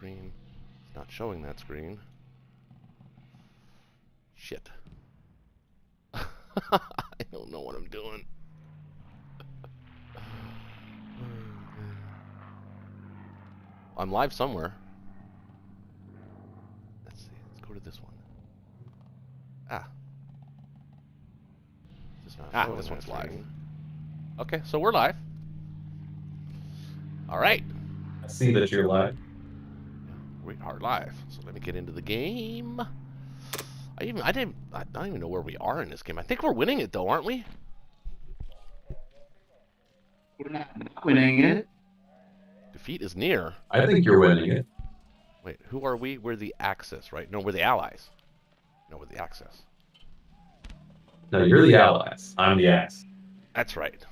screen. It's not showing that screen. Shit. I don't know what I'm doing. I'm live somewhere. Let's see. Let's go to this one. Ah. This one's live. Okay, so we're live. All right. I see that you're live. We are live. So let me get into the game. I don't even know where we are in this game. I think we're winning it though, aren't we? We're not winning it. Defeat is near. I think you're winning it. Wait, who are we? We're the Axis, right? No, we're the Allies. No, we're the Axis. No, you're the Allies. I'm the Axe. That's right.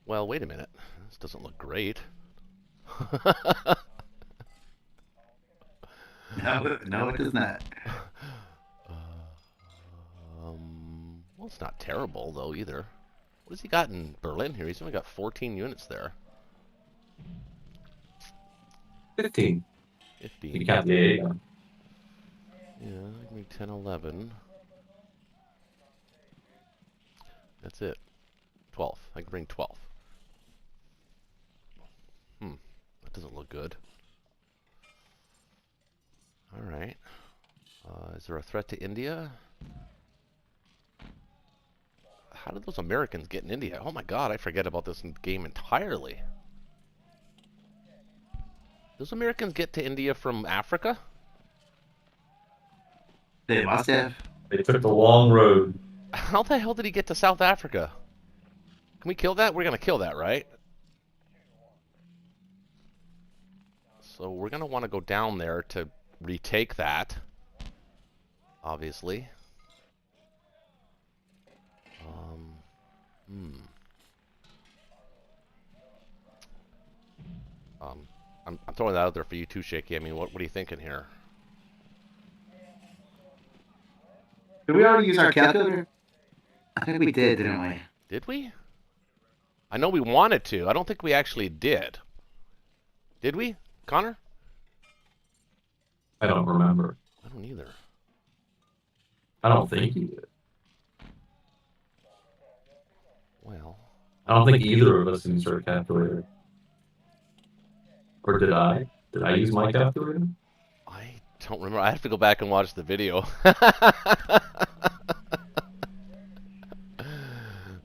Well, wait a minute. This doesn't look great. No, it does not. Well, it's not terrible though either. What has he got in Berlin here? He's only got 14 units there. 15. 15. You count the 8. Yeah, give me 10, 11. That's it. 12. I can bring 12. That doesn't look good. Alright. Is there a threat to India? How did those Americans get in India? Oh my god, I forget about this game entirely. Those Americans get to India from Africa? They must have. They took the long road. How the hell did he get to South Africa? Can we kill that? We're gonna kill that, right? So we're gonna want to go down there to retake that. Obviously. I'm throwing that out there for you too, Shaky. I mean, what are you thinking here? Did we already use our calculator? I think we did, didn't we? Did we? I know we wanted to. I don't think we actually did. Did we, Connor? I don't remember. I don't either. I don't think you did. Well, I don't think either of us used our calculator. Or did I? Did I use my calculator? I don't remember. I have to go back and watch the video.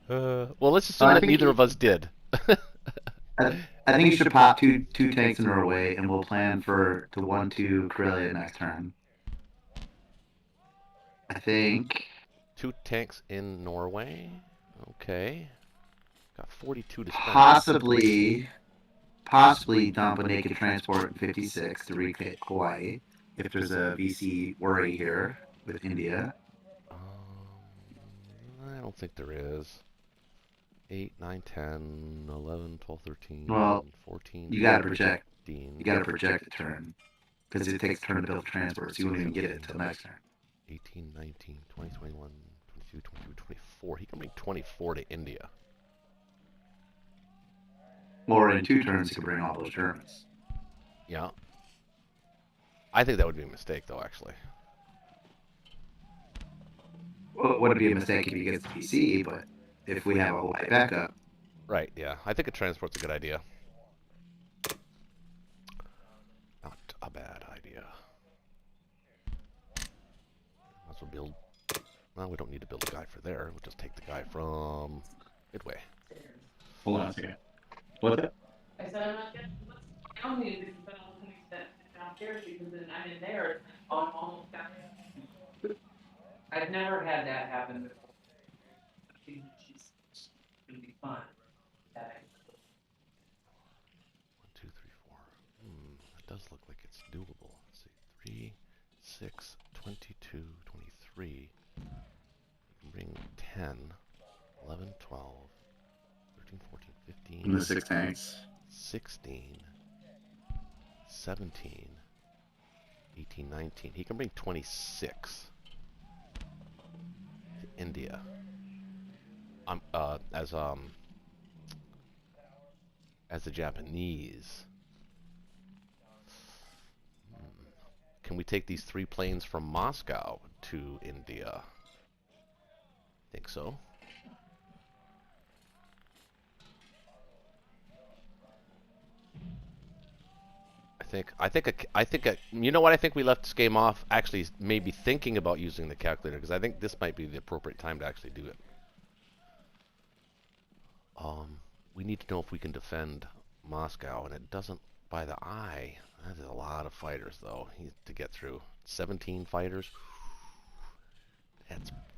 Well, let's assume that neither of us did. I think you should pop two tanks in Norway, and we'll plan for to 1-2 Karelia next turn. I think 2 tanks in Norway. Okay. Got 42 to spend. Possibly dump a naked transport in 56 to retake Hawaii if there's a VC worry here with India. I don't think there is. 8, 9, 10, 11, 12, 13, Well, 14. you gotta project. 15, You gotta project the turn because it takes a turn to build transport, so you won't even get it until next turn. 18, 19, 20, 21, 22, 22, 24. He can bring 24 to India. Or in 2 turns, you can bring all those Germans. Yeah. I think that would be a mistake, though, actually. Well, it wouldn't be a mistake if he gets the VC, but if we have a Hawaii backup. Right, yeah. I think a transport's a good idea. Not a bad idea. Might as well build... Well, we don't need to build a guy for there. We'll just take the guy from Midway. Hold on a second. What's that? I said I'm not getting down here because I don't think that downstairs because then I'm in there. I'm almost down there. I've never had that happen before. She's gonna be fun. 1, 2, 3, 4. That does look like it's doable. Let's see. 3, 6, 22, 23. You can bring 10, 11, 12. 13, 14, 15. And the 6 tanks. 16. 17. 18, 19. He can bring 26 to India. As the Japanese can we take these 3 planes from Moscow to India? Think so. You know what? I think we left this game off actually maybe thinking about using the calculator, because I think this might be the appropriate time to actually do it. We need to know if we can defend Moscow, and it doesn't by the eye. That is a lot of fighters, though, to get through. 17 fighters.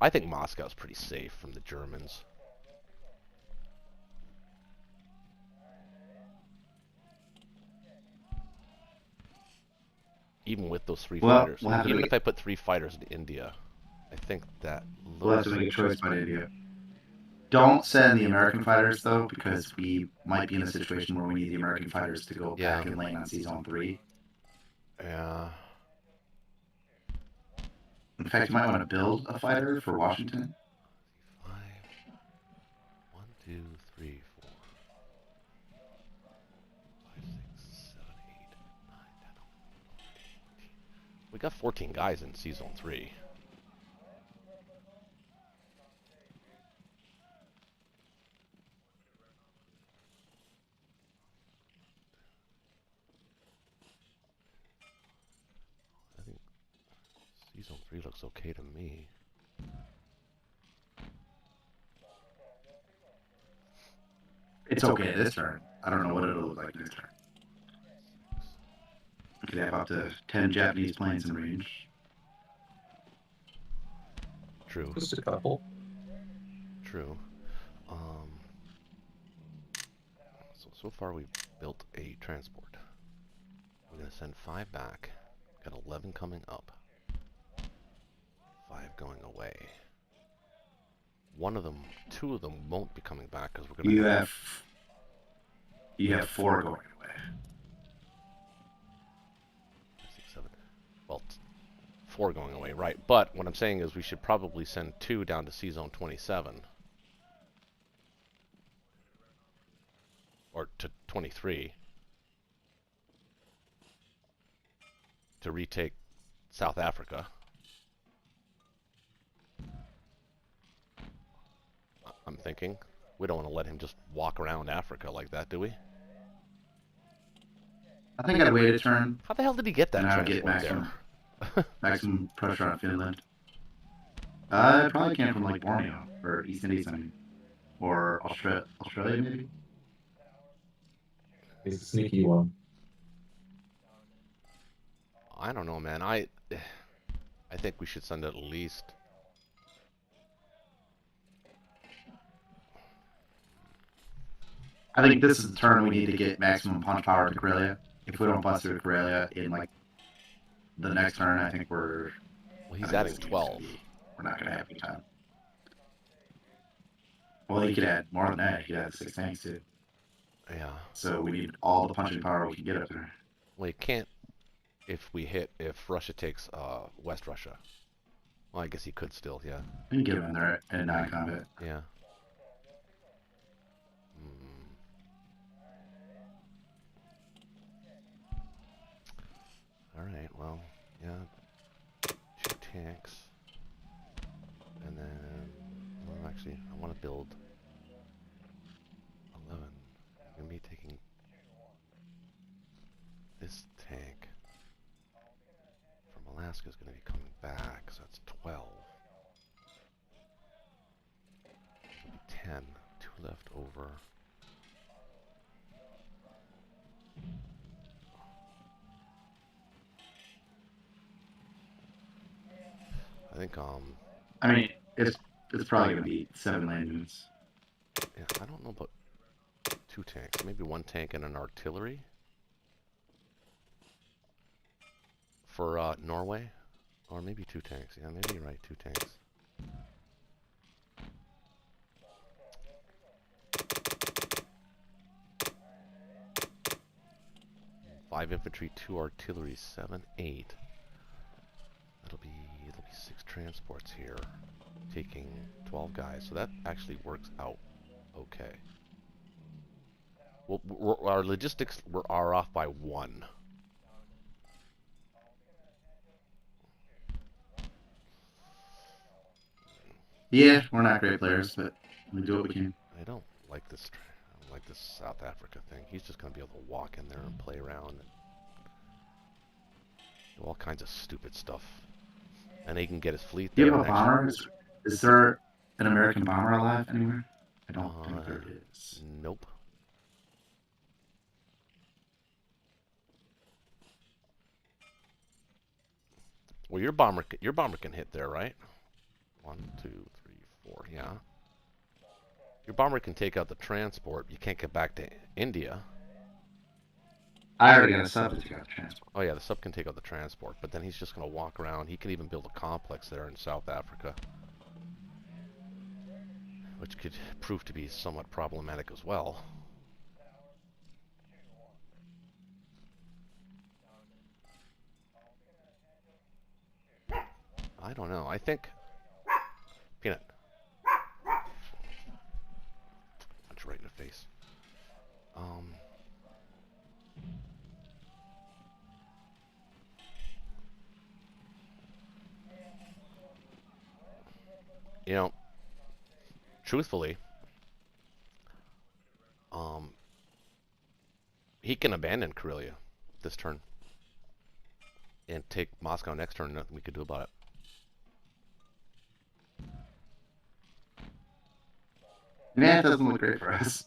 I think Moscow's pretty safe from the Germans. Even with those 3 fighters. Even if I put 3 fighters in India, I think that we'll have to make a choice about India. Don't send the American fighters, though, because we might be in a situation where we need the American fighters to go back and land on Zone 3. Yeah. In fact, you might want to build a fighter for Washington. 5. 1, 2, 3, 4. 5, 6, 7, 8, 9, 10, 11, 14. We got 14 guys in Zone 3. I think Zone 3 looks okay to me. It's okay this turn. I don't know what it'll look like next turn. We could have up to 10 Japanese planes in range. True. Just a couple. True. So far we've built a transport. We're going to send 5 back. Got 11 coming up. 5 going away. 2 of them won't be coming back because we're going to You have 4 going away. 6, 7. Well, 4 going away, right? But what I'm saying is we should probably send 2 down to Zone 27. Or to 23. To retake South Africa. I'm thinking. We don't want to let him just walk around Africa like that, do we? I think I'd wait a turn. How the hell did he get that and I would transport get there? maximum pressure on Finland. It probably came from like Borneo or East Indies, I mean, or Australia maybe. He's a sneaky one. I don't know, man. I think we should send at least. I think this is the turn we need to get maximum punch power to Karelia. If we don't bust through Karelia in like the next turn, I think we're. Well, he's adding 12. We're not gonna have any time. Well, he could add more than that. He could add 6 tanks too. Yeah. So we need all the punching power we can get up there. Well, he can't if Russia takes West Russia. Well, I guess he could still, yeah. We can get him in there in non-combat. Yeah. Alright, well, yeah. 2 tanks. And then, well, actually, I want to build 11. I'm going to be taking this tank from Alaska is going to be coming back, so that's 12. It'll be 10. 2 left over. I think I mean, it's probably gonna be 7 land units. Yeah, I don't know about 2 tanks. Maybe 1 tank and an artillery for Norway, or maybe 2 tanks. Yeah, maybe you're right. 2 tanks. Five infantry, 2 artillery, 7, 8. It'll be 6 transports here, taking 12 guys. So that actually works out okay. Well, our logistics are off by 1. Yeah, we're not great players, but we do what we can. I don't like this. I don't like this South Africa thing. He's just gonna be able to walk in there and play around and do all kinds of stupid stuff. And he can get his fleet Do there. you have a and actually- bomber? Is there an American bomber alive anywhere? I don't think there is. Nope. Well, your bomber can hit there, right? 1, 2, 3, 4. Yeah. Your bomber can take out the transport. You can't get back to India. I already got a sub to take out the transport. Oh yeah, the sub can take out the transport, but then he's just gonna walk around. He can even build a complex there in South Africa, which could prove to be somewhat problematic as well. I don't know. I think Peanut. Punch right in the face. You know, truthfully, he can abandon Karelia this turn and take Moscow next turn. Nothing we could do about it. Yeah, it doesn't look great for us.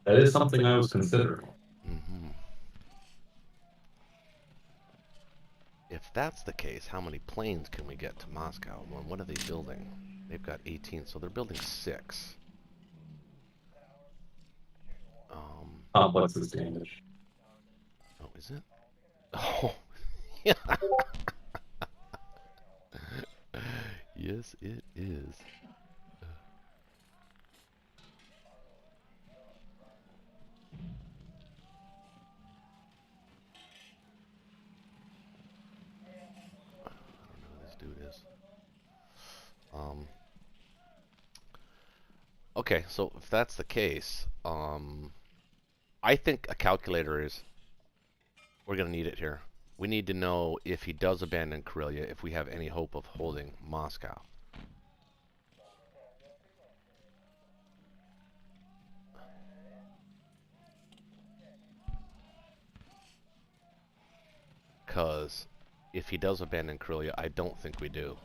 That is something I was considering. Mm-hmm. If that's the case, how many planes can we get to Moscow? Well, what are they building? They've got 18, so they're building 6. Complex is damaged. Oh, is it? Oh, yeah. Yes, it is. I don't know who this dude is. Okay, so if that's the case, I think a calculator is. We're gonna need it here. We need to know if he does abandon Karelia, if we have any hope of holding Moscow. Because if he does abandon Karelia, I don't think we do.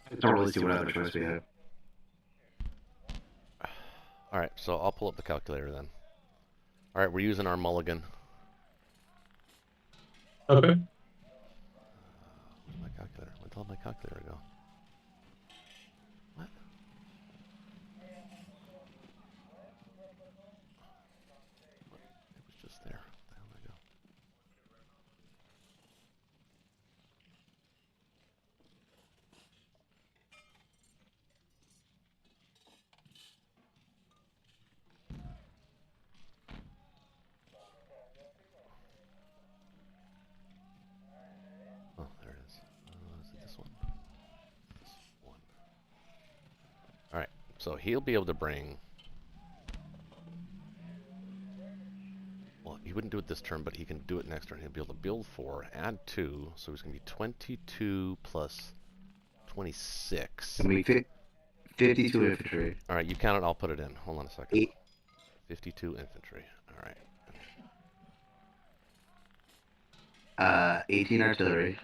I don't really see what other choice we have. Alright, so I'll pull up the calculator then. Alright, we're using our mulligan. Okay. Where's my calculator? Where the hell did my calculator go? What? It was just there. Where the hell did it go? Oh, there it is. Is it this one? This one. Alright, so he'll be able to bring... Well, he wouldn't do it this turn, but he can do it next turn. He'll be able to build 4, add 2, so he's going to be 22 plus 26. Can we fit 52 infantry? Alright, you count it, I'll put it in. Hold on a second. 52 infantry. Alright. 18 artillery,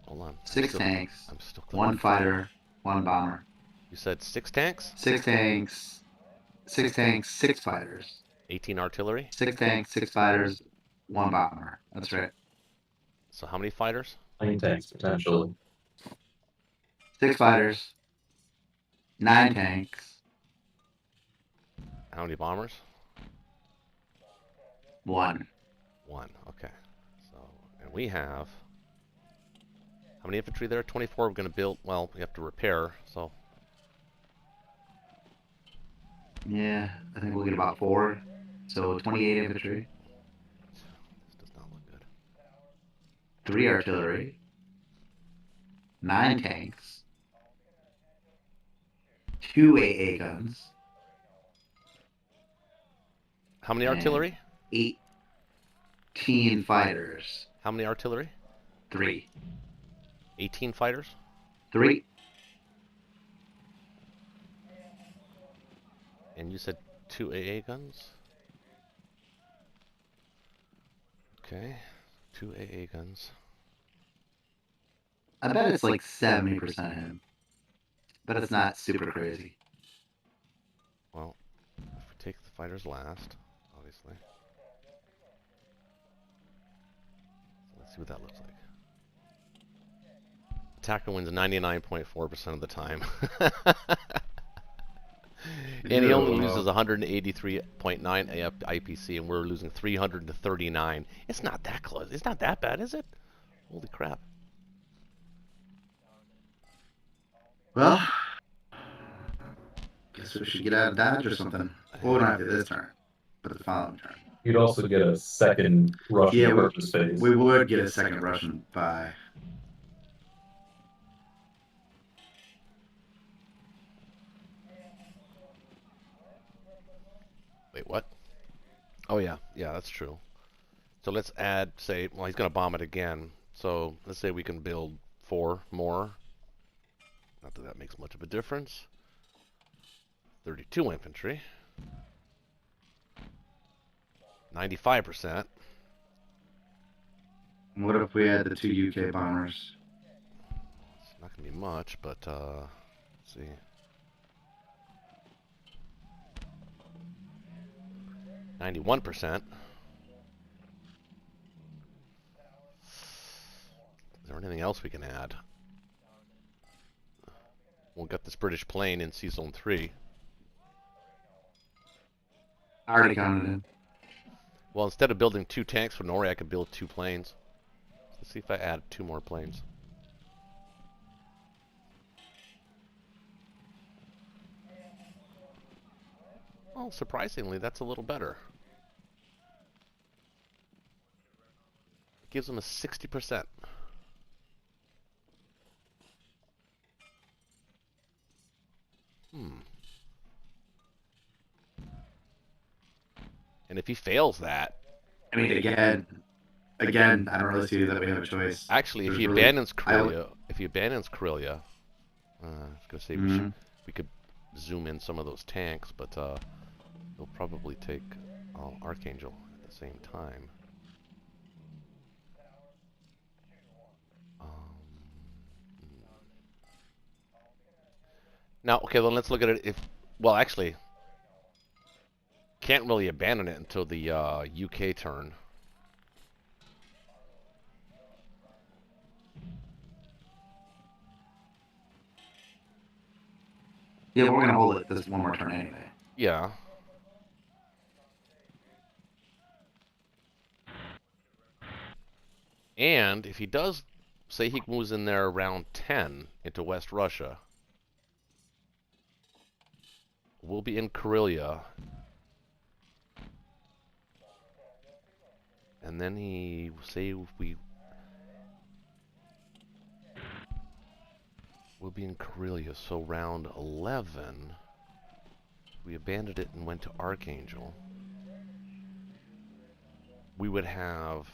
Hold on. 6 tanks, I'm still 1 fighter, 1 bomber. You said 6 tanks? 6 tanks, 6 fighters. 18 artillery? 6 tanks, 6 fighters, 1 bomber. That's right. So how many fighters? 9 tanks, potentially. 6 fighters, 9 tanks, How many bombers? 1. 1. Okay. So, and we have... How many infantry there? 24 we're going to build... Well, we have to repair, so... Yeah, I think we'll get about 4. So 28 infantry, This does not look good. 3 artillery, 9 tanks, 2 AA guns, How many and artillery? 18 fighters. How many artillery? 3. 18 fighters? 3. And you said 2 AA guns? Okay, 2 AA guns. I bet it's like 70% him. But it's not super crazy. Well, if we take the fighters last, obviously. So let's see what that looks like. Attacker wins 99.4% of the time. And he only loses 183.9 IPC, and we're losing 339. It's not that close. It's not that bad, is it? Holy crap. Well, guess we should get out of dodge or something. Well, we don't have to this turn, but the following turn. You'd also get a second Russian purchase phase. We would get a second Russian buy. Wait, what? Oh, yeah. Yeah, that's true. So let's add, say, well, he's going to bomb it again. So let's say we can build 4 more. Not that that makes much of a difference. 32 infantry. 95%. What if we had the 2 UK bombers? It's not going to be much, but let's see. %. Is there anything else we can add? We'll get this British plane in Sea-Zone 3. I already counted in. Well, instead of building 2 tanks for Norway, I could build 2 planes. Let's see if I add 2 more planes. Oh, surprisingly, that's a little better. It gives them a 60%. And if he fails that... I mean, again, I don't really see that we have a choice. Actually, if he really, abandons Karelia, I was gonna say we could zoom in some of those tanks, but they'll probably take Archangel at the same time. Now, okay, then let's look at it. Well, actually, can't really abandon it until the UK turn. Yeah, we're gonna hold it this one more turn anyway. Yeah. And if he does, say he moves in there around 10 into West Russia, we'll be in Karelia. And then he, say if we'll be in Karelia, so round 11, we abandoned it and went to Archangel. We would have...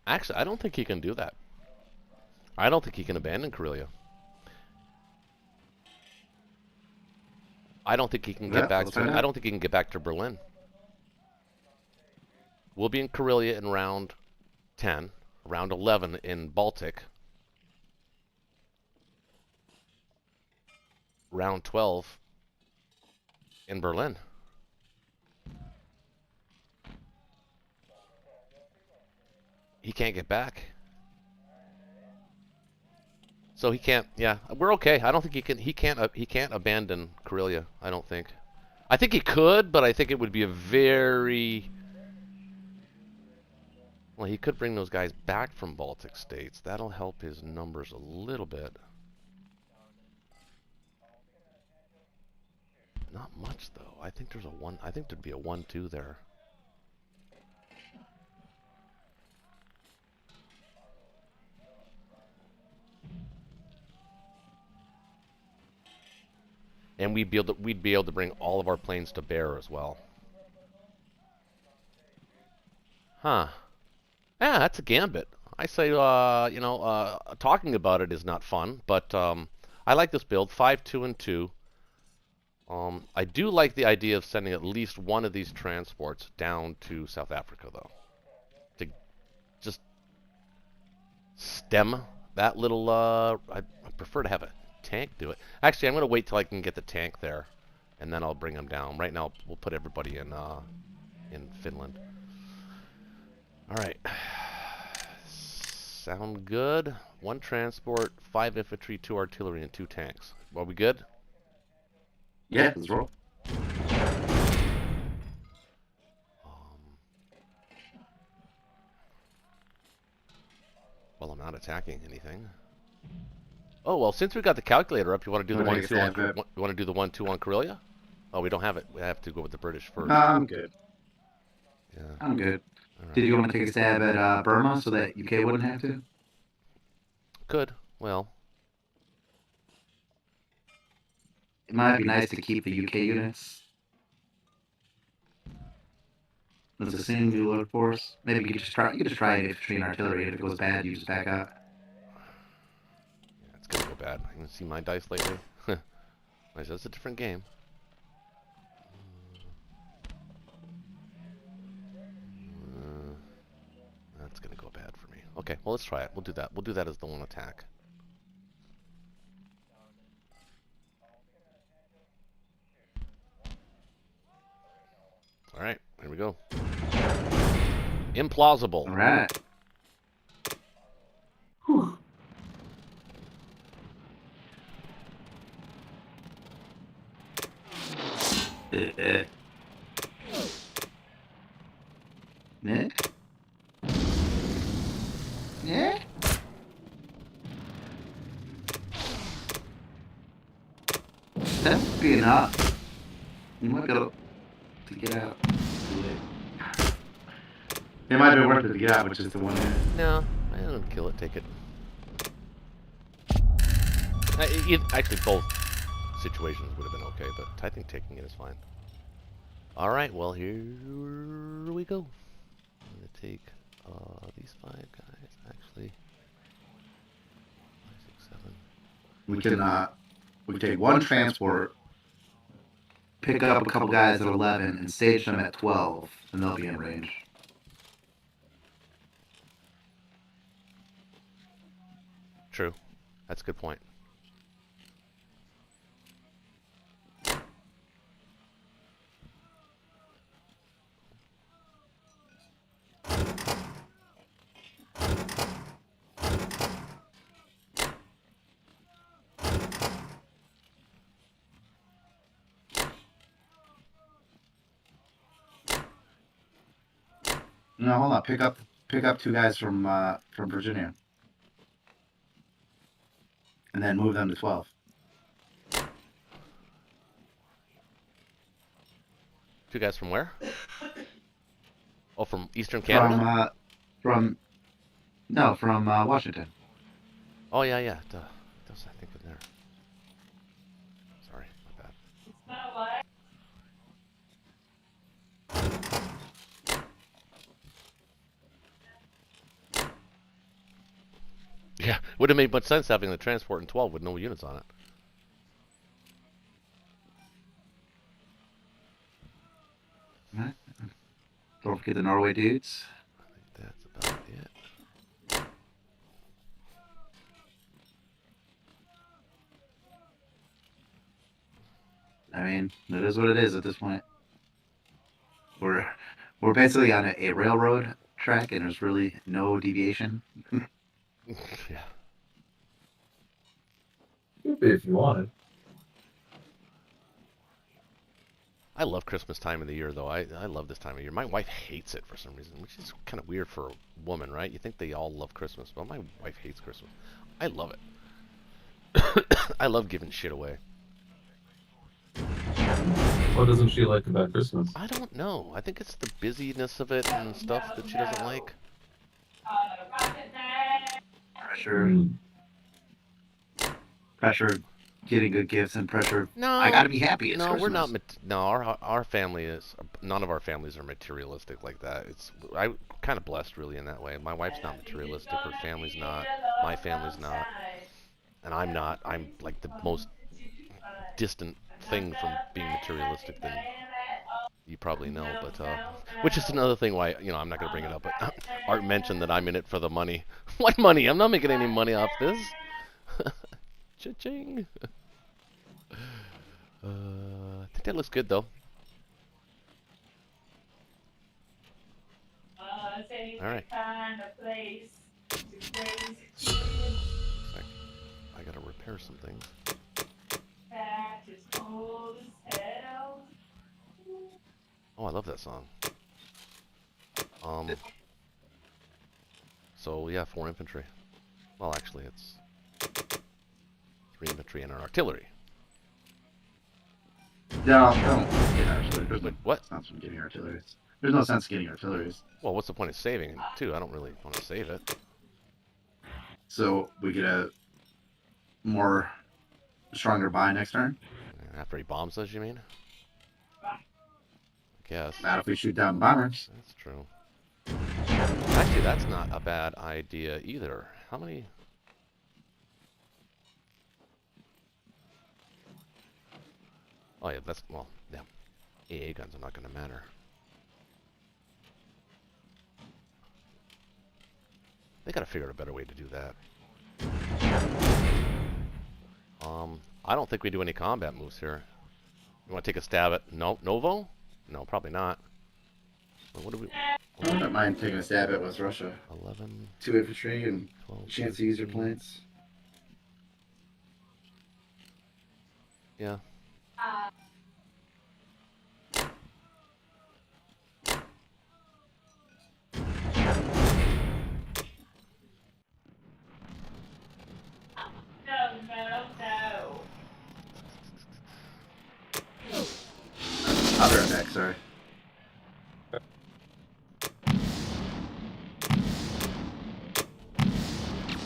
Actually, I don't think he can do that. I don't think he can abandon Karelia. I don't think he can get back to. I don't think he can get back to Berlin. We'll be in Karelia in round 10, round 11 in Baltic, round 12 in Berlin. He can't get back. So he can't. Yeah, we're okay. I don't think he can. He can't abandon Karelia. I don't think. I think he could, but I think it would be a very. Well, he could bring those guys back from Baltic states. That'll help his numbers a little bit. Not much though. I think there's a one. I think there'd be a 1-2 there. And we'd be able to bring all of our planes to bear as well. Huh. Yeah, that's a gambit. I say, talking about it is not fun, but I like this build. 5, 2, and 2. I do like the idea of sending at least one of these transports down to South Africa, though. To just stem that little, I prefer to have a tank do it. Actually, I'm going to wait till I can get the tank there, and then I'll bring them down. Right now, we'll put everybody in Finland. All right. Sound good? 1 transport, 5 infantry, 2 artillery, and 2 tanks. Are we good? Yeah, let's roll. Well, I'm not attacking anything. Oh well, since we got the calculator up, you want to do the 1-2 on? You want to do the 1-2 on Karelia? Oh, we don't have it. We have to go with the British first. I'm good. Yeah. I'm good. Right. Did you want to take a stab at Burma so that UK wouldn't have to? Could. Well. It might be nice to keep the UK units. As a singular force. Maybe you could just try. You could just try infantry and artillery. If it goes bad, you just back up. Yeah, it's gonna go bad. You see my dice lately? Nice. That's a different game. That's gonna go bad for me. Okay, well let's try it. We'll do that. We'll do that as the one attack. All right, here we go. Implausible. All right. Whew. Yeah. Yeah. That would be enough. You might be able to get out. It might be worth it to get out, which is the one hit. No, I don't kill it. Take it. Actually, both situations would have been okay, but I think taking it is fine. All right, well here we go. I'm gonna take these 5 guys. Actually, 5, 6, 7. We can take 1 transport, pick up a couple guys at 11, and stage them at 12, and they'll be in range. True, that's a good point. No, hold on. Pick up 2 guys from Virginia, and then move them to 12. 2 guys from where? Oh, from Eastern Canada? From Washington. Oh yeah, yeah. Duh. Does I think in there? Sorry, my bad. Yeah, would have made much sense having the transport in 12 with no units on it. Right. Don't forget the Norway dudes. I think that's about it. I mean, it is what it is at this point. We're basically on a railroad track, and there's really no deviation. Yeah. Could be if you wanted. I love Christmas time of the year, though. I love this time of year. My wife hates it for some reason, which is kind of weird for a woman, right? You think they all love Christmas, but my wife hates Christmas. I love it. I love giving shit away. What doesn't she like about Christmas? I don't know. I think it's the busyness of it and stuff that she doesn't like. Pressure. Pressure getting good gifts and pressure. No, I gotta be happy. It's no, Christmas. we're not. No, our family is. None of our families are materialistic like that. I'm kind of blessed, really, in that way. My wife's not materialistic. Her family's not. My family's not. And I'm not. I'm like the most distant thing from being materialistic than you probably know. But which is another thing why I'm not gonna bring it up. But Art mentioned that I'm in it for the money. What money? I'm not making any money off this. Cha-ching. I think that looks good though. Alright. I gotta repair some things. Oh, I love that song. So yeah, 4 infantry. Well, actually, it's 3 infantry and an artillery. No, don't get artillery. There's Wait, no what? sense in getting artillery. There's no sense getting artillery. Well, what's the point of saving it too? I don't really want to save it. So we get a more stronger buy next turn. After he bombs us, you mean? I guess. Not if we shoot down bombers. That's true. Actually, that's not a bad idea either. How many? Oh yeah, well, yeah. AA guns are not going to matter. They got to figure out a better way to do that. I don't think we do any combat moves here. You want to take a stab at Novo? No, probably not. Well, what do we? I don't mind taking a stab at West Russia. 11, 2 infantry and 12, chance to use your 13. planes. Yeah. Other attack, sorry.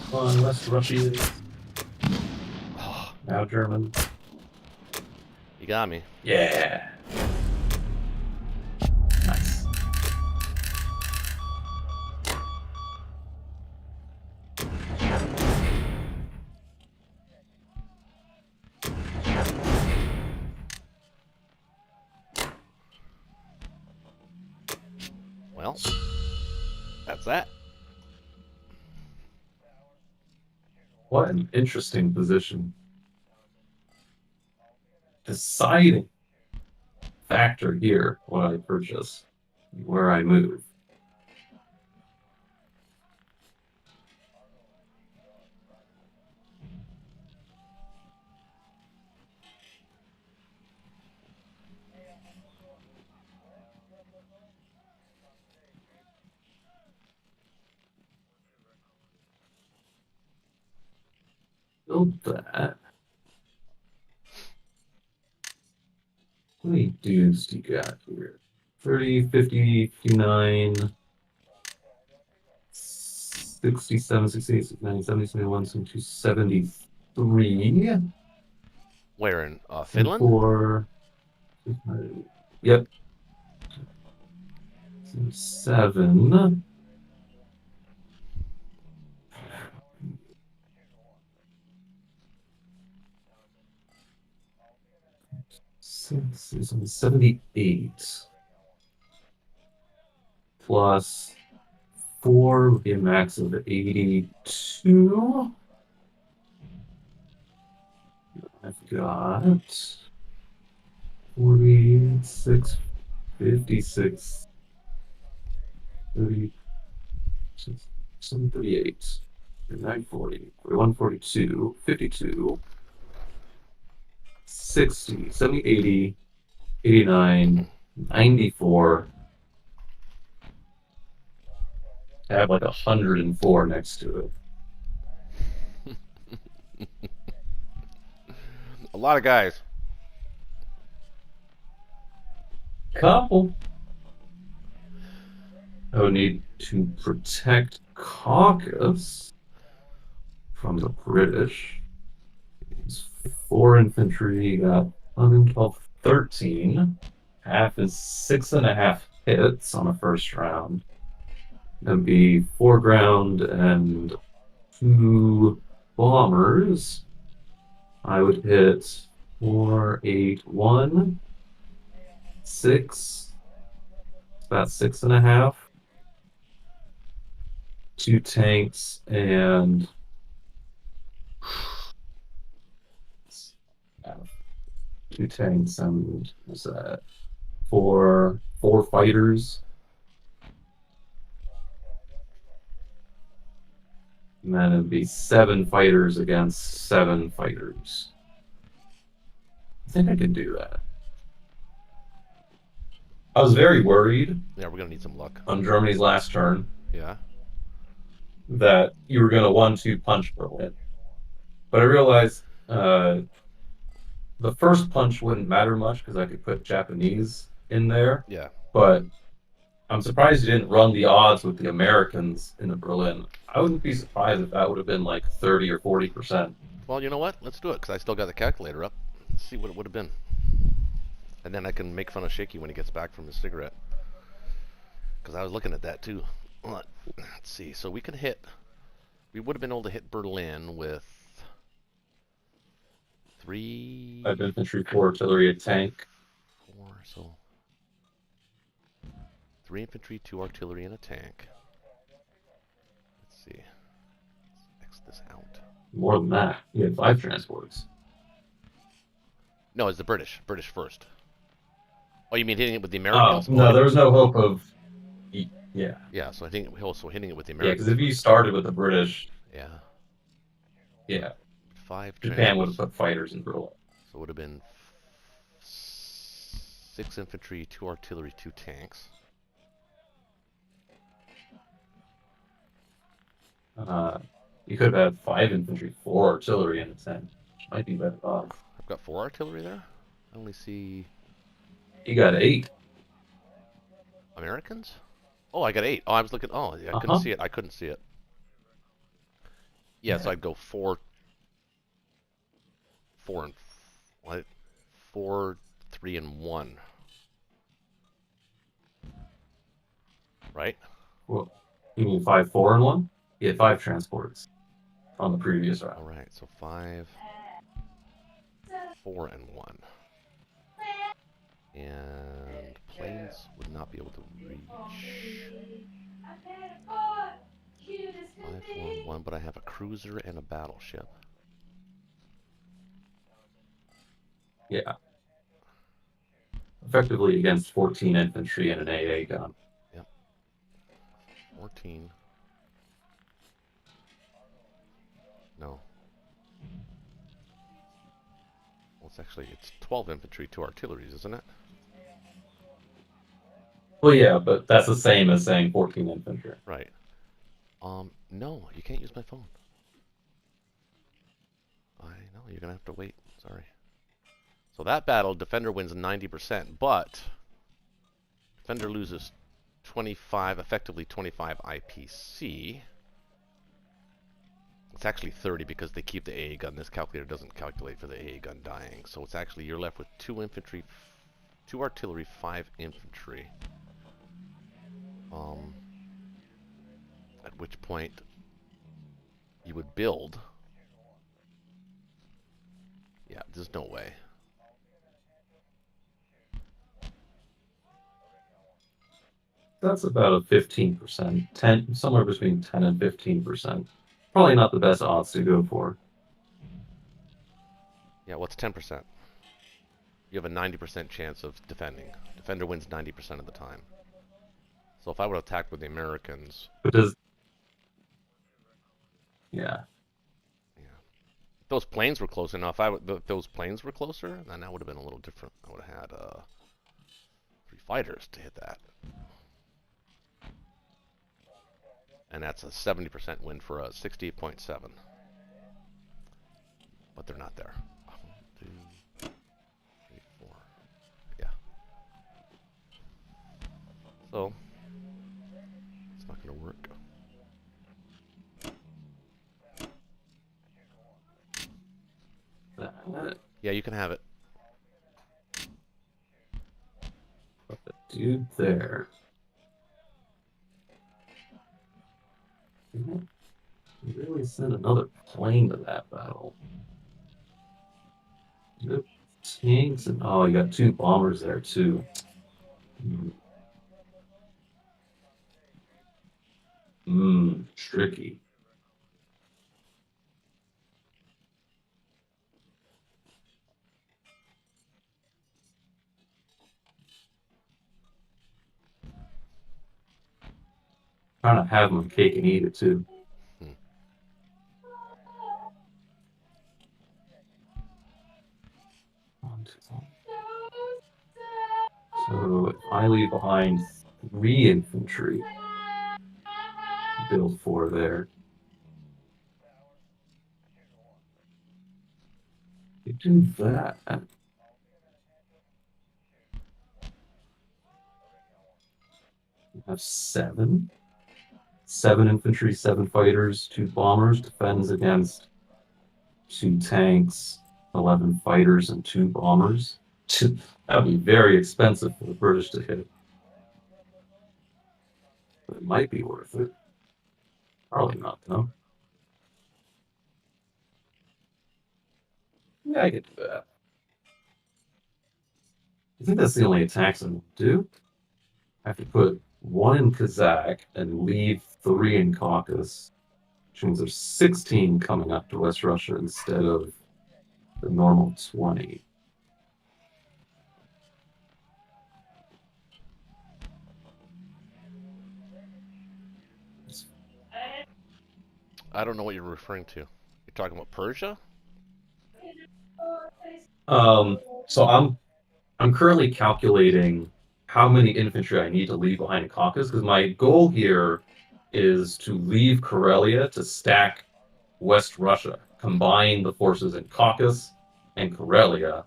Come on, West Russia. Oh, Now German. you got me. Yeah. Nice. Well, that's that. What an interesting position. Deciding factor here, what I purchase, where I move. Build that. How many dudes do you got here? 30, 50, 59, 67, 68, 69, 70, 71, 72, 73. Where in Finland? 4. Yep. 7. Six is on 78. Plus 4 would be a max of 82. I've got 46, 56, 36, 38, 39, 40, 41, 42, 52, 60, 70, 80, 89, 94. I have like 104 next to it. A lot of guys. Couple. I would need to protect Caucasus from the British. It's 4 infantry, you got 11, 12, 13. Half is 6.5 hits on a first round. That'd be 4 ground and 2 bombers. I would hit 4, 8, 1, 6. It's about 6.5. 2 tanks and 2 tanks and what's that? 4 fighters. And then it'd be 7 fighters against 7 fighters. I think I can do that. I was very worried Yeah, we're gonna need some luck. on Germany's last turn Yeah. that you were going to 1-2 punch Berlin. But I realized the first punch wouldn't matter much because I could put Japanese in there. Yeah. But I'm surprised you didn't run the odds with the Americans in the Berlin. I wouldn't be surprised if that would have been like 30 or 40%. Well, you know what? Let's do it, because I still got the calculator up. Let's see what it would have been. And then I can make fun of Shaky when he gets back from his cigarette. Because I was looking at that, too. Let's see. So we could hit... We would have been able to hit Berlin with... 3... 5 infantry, 4 artillery, a tank. 4, so... 3 infantry, 2 artillery, and a tank. Let's see. Let's X this out. More than that. You had 5 transports. No, it's the British. British first. Oh, you mean hitting it with the Oh, Americans? no, there was no hope of... Yeah. Yeah, so I think also hitting it with the Yeah, Americans. because if you started with the British, Yeah. yeah, 5 Japan would transports. have put fighters in Berlin. So it would have been 6 infantry, 2 artillery, 2 tanks. You could have had 5 infantry, 4 artillery, and a tank. Might be better off. I've got 4 artillery there. I only see You got 8. Americans. Oh, I got 8. Oh, I was looking. Oh, yeah, I couldn't see it. I couldn't see it. Yeah, so I'd go 4, 4 and what? 4, 3 and 1. Right? Well, you mean 5, 4, and 1? You had 5 transports on the previous round. All right, so 5, 4 and 1. And planes would not be able to reach 5, 4 and 1, but I have a cruiser and a battleship. Yeah. Effectively against 14 infantry and an AA gun. 14. No. Well, it's 12 infantry, 2 artilleries, isn't it? Well, yeah, but that's the same as saying 14 infantry. Right. No, you can't use my phone. I know, you're gonna have to wait. Sorry. So that battle, Defender wins 90%, but Defender loses 25, effectively 25 IPC. It's actually 30 because they keep the AA gun. This calculator doesn't calculate for the AA gun dying. So it's actually, you're left with 2 infantry, 2 artillery, 5 infantry. At which point you would build. Yeah, there's no way. That's about a 15%, 10, somewhere between 10 and 15%. Probably not the best odds to go for. Yeah, what's 10%? You have a 90% chance of defending. Defender wins 90% of the time. So if I would have attacked with the Americans... But does... Yeah. If those planes were close enough, if those planes were closer, then that would have been a little different. I would have had 3 fighters to hit that. And that's a 70% win for us, 68.7. But they're not there. 1, 2, 3, 4. Yeah. So, it's not going to work. Yeah, you can have it. Put the dude there. Really send another plane to that battle. Yep. Tanks and oh, you got 2 bombers there too. Tricky. Trying to have my cake and eat it too. So if I leave behind 3 infantry, build 4 there. You do that. You have 7. 7 infantry, 7 fighters, 2 bombers, defends against 2 tanks, 11 fighters, and 2 bombers. That would be very expensive for the British to hit. But it might be worth it. Probably not, though. Yeah, I could do that. I think that's the only attacks I will do. I have to put 1 in Kazakh and leave 3 in Caucasus, which means there's 16 coming up to West Russia instead of the normal 20. I don't know what you're referring to. You're talking about Persia? So I'm currently calculating how many infantry I need to leave behind in Caucasus, because my goal here is to leave Karelia to stack West Russia, combine the forces in Caucasus and Karelia,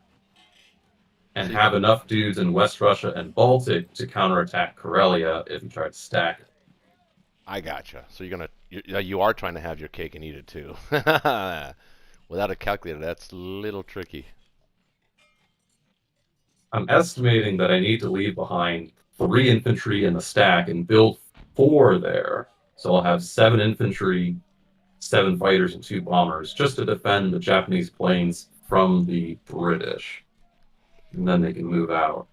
and So have enough dudes in West Russia and Baltic to counterattack Karelia if you try to stack it. I gotcha. So you are trying to have your cake and eat it too. Without a calculator, that's a little tricky. I'm estimating that I need to leave behind 3 infantry in the stack and build 4 there. So I'll have 7 infantry, 7 fighters, and 2 bombers just to defend the Japanese planes from the British. And then they can move out.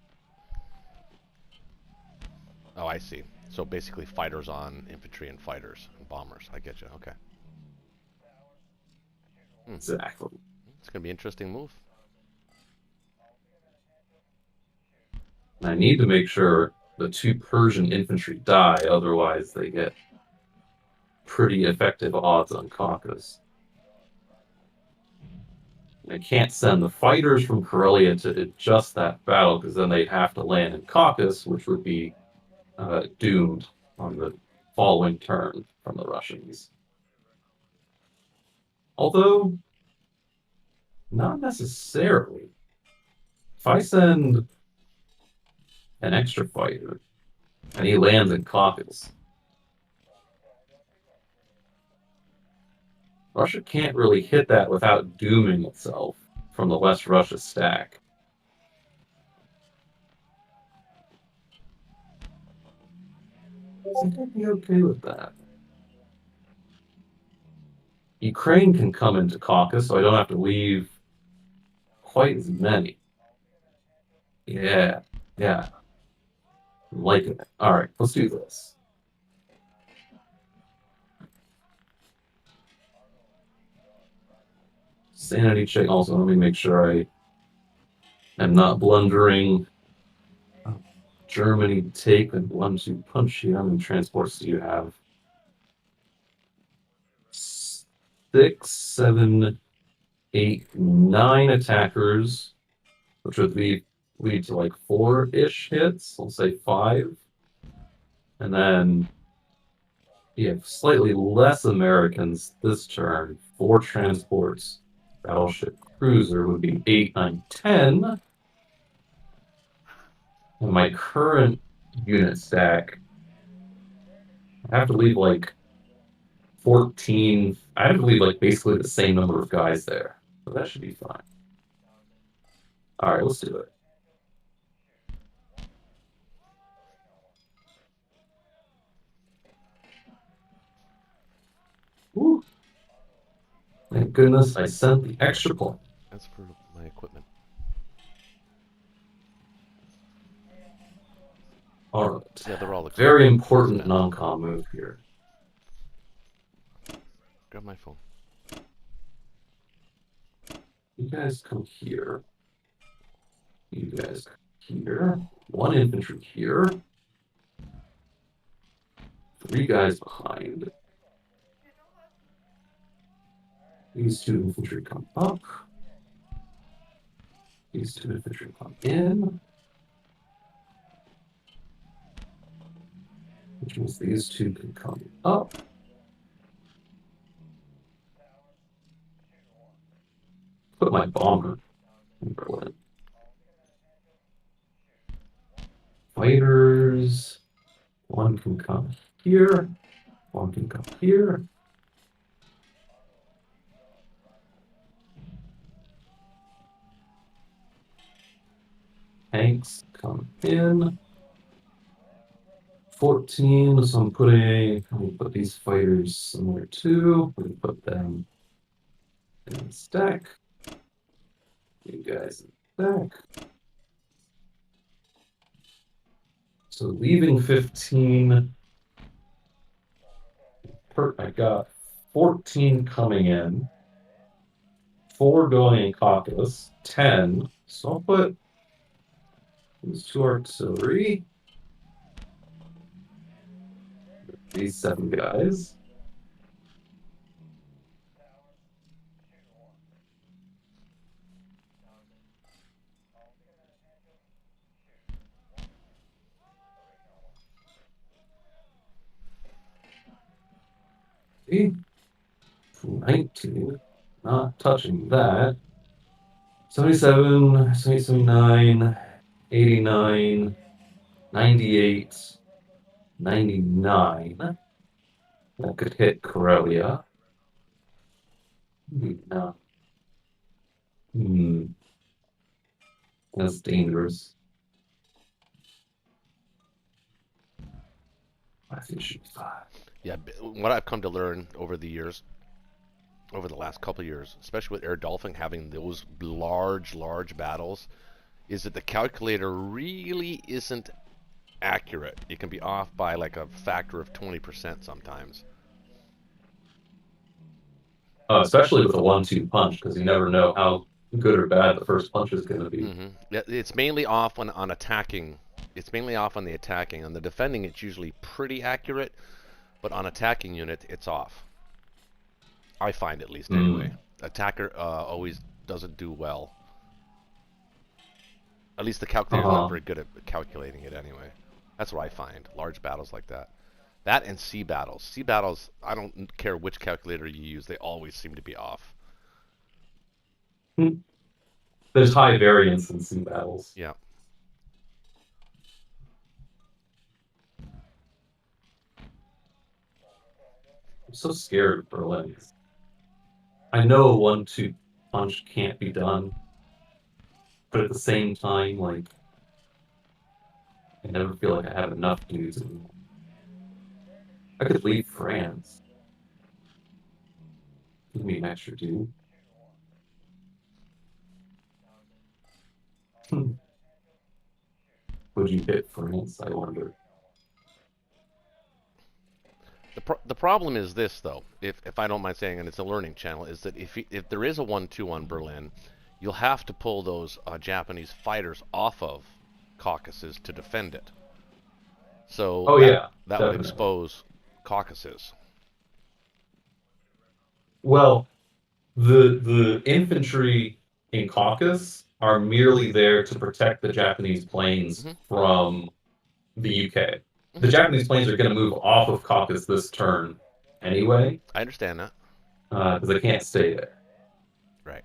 Oh, I see. So basically fighters on infantry and fighters and bombers. I get you. Okay. Exactly. It's going to be an interesting move. I need to make sure the 2 Persian infantry die, otherwise they get pretty effective odds on Caucasus. I can't send the fighters from Karelia to adjust that battle, because then they'd have to land in Caucasus, which would be doomed on the following turn from the Russians. Although, not necessarily. If I send an extra fighter and he lands in Caucasus, Russia can't really hit that without dooming itself from the West Russia stack. I think I'd be okay with that. Ukraine can come into Caucasus, so I don't have to leave quite as many. Yeah. I'm liking it. Alright, let's do this. Sanity check. Also, let me make sure I am not blundering. Germany take and 1-2 punch here. How many transports do you have? 6, 7, 8, 9 attackers, which would lead to like 4-ish hits. I'll say 5. And then you have slightly less Americans this turn. 4 transports. Battleship cruiser would be 8, 9, 10. And my current unit stack, I have to leave like 14. I have to leave like basically the same number of guys there. So that should be fine. All right, let's do it. Woo. Thank goodness I sent the extra point. That's for my equipment. All right. Yeah, they're all very important spent. non-com move here. Grab my phone. You guys come here. You guys come here. 1 infantry here. 3 guys behind. These 2 infantry come up. These 2 infantry come in. Which means these 2 can come up. Put my bomber in Berlin. Fighters. 1 can come here. 1 can come here. Tanks come in. 14, so I'm gonna put these fighters somewhere too. I'm gonna put them in the stack. You guys in the stack. So leaving 15. I got 14 coming in. 4 going in Caucasus. 10. So I'll put these 2 artillery. These 7 guys. See? 19. Not touching that. 77, 79, 89, 98, 99. That could hit Corellia. No. That's dangerous. I think it should be 5. Yeah, what I've come to learn over the years, over the last couple of years, especially with air dolphin having those large battles, is that the calculator really isn't accurate. It can be off by like a factor of 20% sometimes. Especially with a 1-2 punch, because you never know how good or bad the first punch is going to be. Yeah, it's mainly off on attacking. It's mainly off on the attacking. On the defending, it's usually pretty accurate, but on attacking unit, it's off. I find, at least, anyway. Attacker always doesn't do well. At least the calculator's not very good at calculating it anyway. That's what I find. Large battles like that. That and sea battles. Sea battles, I don't care which calculator you use, they always seem to be off. There's high variance in sea battles. Yeah. I'm so scared of Berlin. I know a 1-2 punch can't be done, but at the same time, like, I never feel like I have enough dudes anymore. I could leave France. Give me an extra dude. Would you hit France, I wonder? The problem is this, though, if I don't mind saying, and it's a learning channel, is that if there is a 1-2 on Berlin, you'll have to pull those Japanese fighters off of Caucasus to defend it. So that would expose Caucasus. Well, the infantry in Caucasus are merely there to protect the Japanese planes from the UK. The Japanese planes are going to move off of Caucasus this turn anyway. I understand that. Because they can't stay there. Right.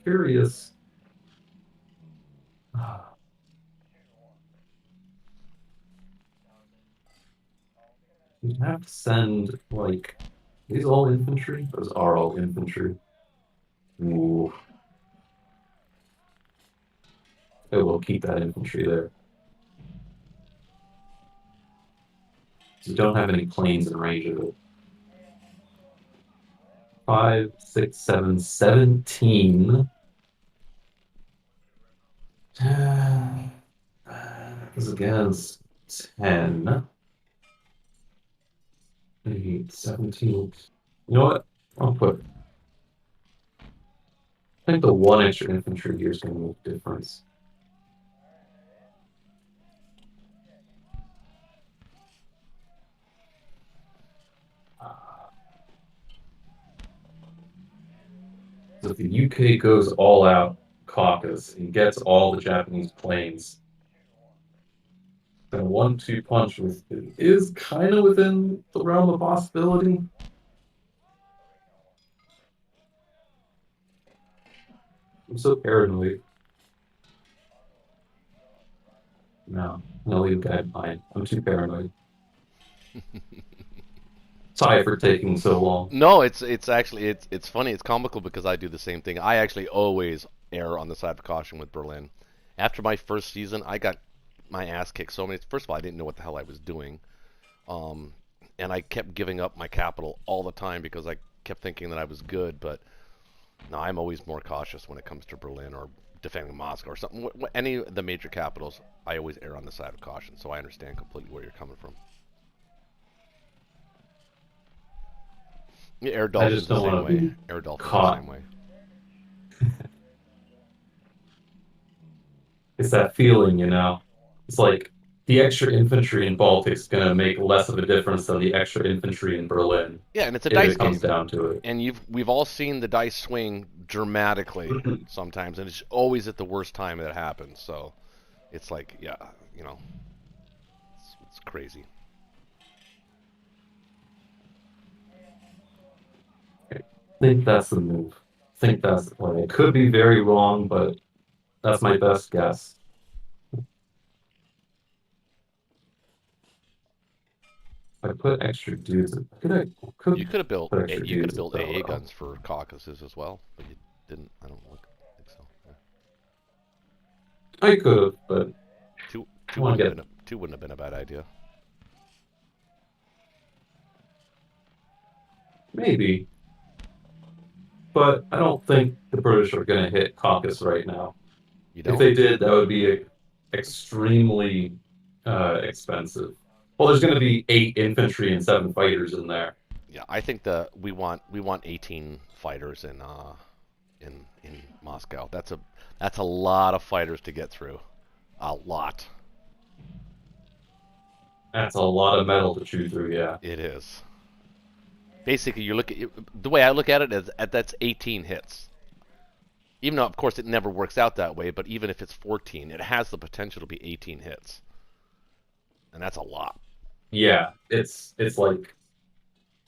Curious. have to send, like, these all infantry? Those are all infantry. Ooh. Okay, we'll keep that infantry there. So don't have any planes in range of it. 5, 6, 7, 17. Is against 10. 8, 17. You know what? I'll put. I think the one extra infantry here is going to make a difference. So if the UK goes all out Caucasus and gets all the Japanese planes, then a 1-2 punch is kind of within the realm of possibility. I'm so paranoid. No, leave the guy behind. I'm too paranoid. Sorry for taking so long. No, it's actually it's funny. It's comical because I do the same thing. I actually always err on the side of caution with Berlin. After my first season, I got my ass kicked so many. First of all, I didn't know what the hell I was doing, and I kept giving up my capital all the time because I kept thinking that I was good. But no, I'm always more cautious when it comes to Berlin or defending Moscow or something. Any of the major capitals, I always err on the side of caution. So I understand completely where you're coming from. Yeah, Air Dolphin's the same way. Air Dolphin's the same way. It's that feeling, you know? It's like the extra infantry in Baltic is going to make less of a difference than the extra infantry in Berlin. Yeah, and it's a dice game. It comes game. Down to it. And we've all seen the dice swing dramatically sometimes, and it's always at the worst time that it happens. So it's like, yeah, you know, it's crazy. I think that's the move. I think that's the play. It could be very wrong, but that's my best guess. If I put extra dudes, you could have built AA guns for Caucasus as well, but you didn't. I don't think so. Yeah. I could have, but two wouldn't have been a bad idea. Maybe. But I don't think the British are going to hit Caucasus right now. If they did, that would be extremely expensive. Well, there's going to be 8 infantry and 7 fighters in there. Yeah, I think we want 18 fighters in Moscow. That's a lot of fighters to get through. A lot. That's a lot of metal to chew through. Yeah, it is. Basically, the way I look at it is that's 18 hits. Even though, of course, it never works out that way, but even if it's 14, it has the potential to be 18 hits. And that's a lot. Yeah, it's like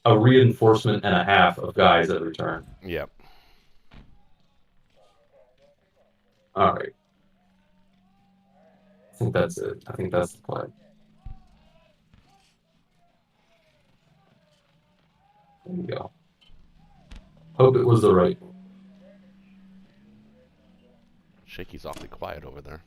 a reinforcement and a half of guys every turn. Yep. All right. I think that's it. I think that's the play. There you go. Hope it was the right one. Shaky's awfully quiet over there.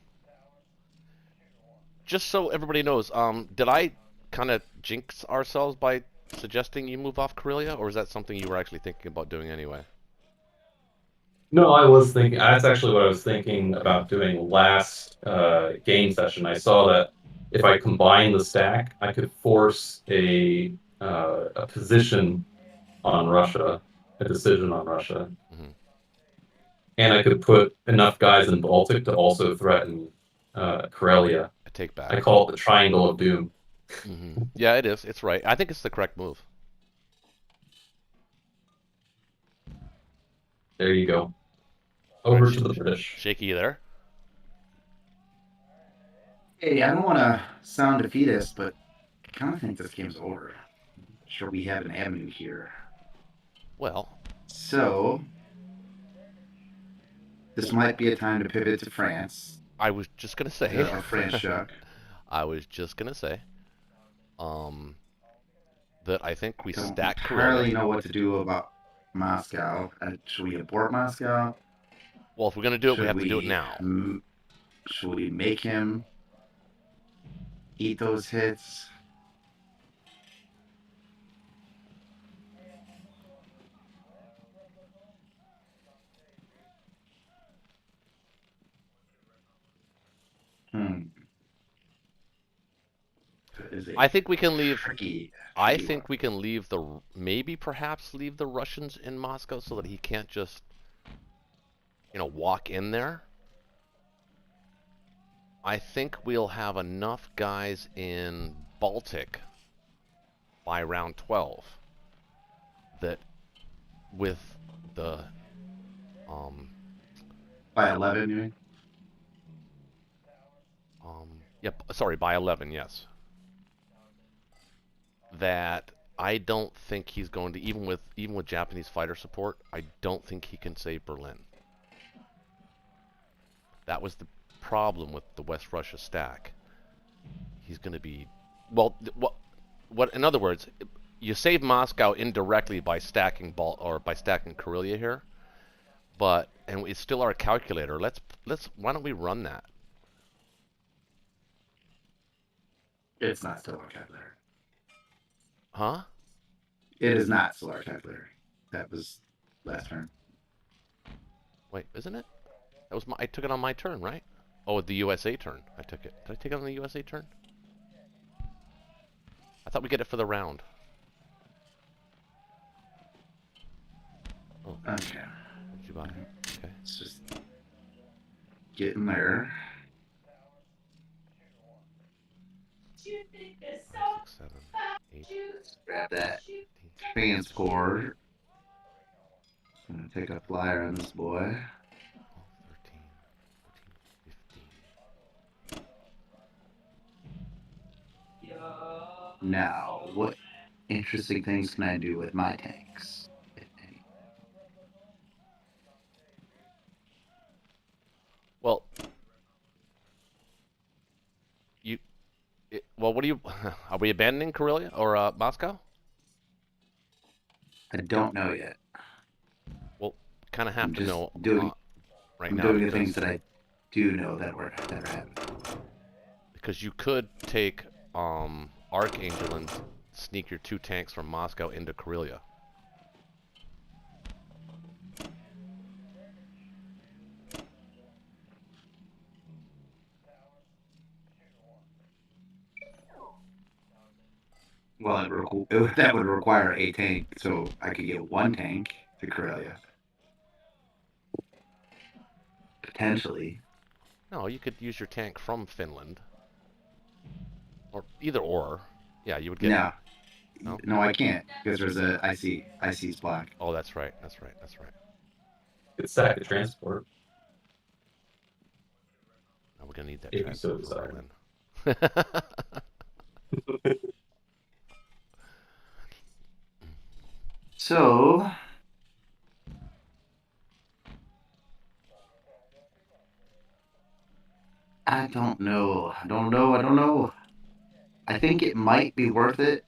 Just so everybody knows, did I kind of jinx ourselves by suggesting you move off Karelia, or is that something you were actually thinking about doing anyway? No, I was thinking. That's actually what I was thinking about doing last game session. I saw that if I combine the stack, I could force a position on Russia, a decision on Russia, and I could put enough guys in Baltic to also threaten Karelia. I take back. I call it the Triangle of Doom. Yeah, it is. It's right. I think it's the correct move. There you go. Over to the British. Shaky, you there? Hey, I don't want to sound defeatist, but I kind of think this game's over. Sure, we have an avenue here. Well. So, this might be a time to pivot to France. I was just going to say. Our French chuck. I was just going to say. that I think we Don't stack entirely Karelia. know what to do about Moscow. Should we abort Moscow? Well, if we're gonna do it, we Should have to do it we now. should we make him eat those hits? I think we can leave. Tricky I one. think we can leave perhaps leave the Russians in Moscow so that he can't just, walk in there. I think we'll have enough guys in Baltic by round 12 that with the By 11, you mean? yep, sorry, by 11, yes. That I don't think he's going to, even with Japanese fighter support, I don't think he can save Berlin. That was the problem with the West Russia stack. He's going to be, well, what? In other words, you save Moscow indirectly by stacking Karelia here, and it's still our calculator. Why don't we run that? It's not still our calculator. Huh? It is not still our calculator. That was last turn. Wait, isn't it? I took it on my turn, right? Oh, the USA turn. I took it. Did I take it on the USA turn? I thought we get it for the round. Oh. Okay. What did you buy? Okay. Let's just get in there. 6, 7, 8. Grab that transport. I'm gonna take a flyer on this boy. 12, 13, 14, 15. Now, what interesting things can I do with my tanks? Well, what do you? Are we abandoning Karelia or Moscow? I don't know yet. Well, kind of have to know right I'm now. doing the things that I do know that are happening. Because you could take Archangel and sneak your 2 tanks from Moscow into Karelia. Well, that would require a tank, so I could get 1 tank to Karelia. Potentially. No, you could use your tank from Finland. Or either or. Yeah, you would get... No, I can't, because there's a IC's block. Oh, that's right. Good stack of transport. Now we're going to need that If you transport so for desire. Berlin. So, I don't know. I think it might be worth it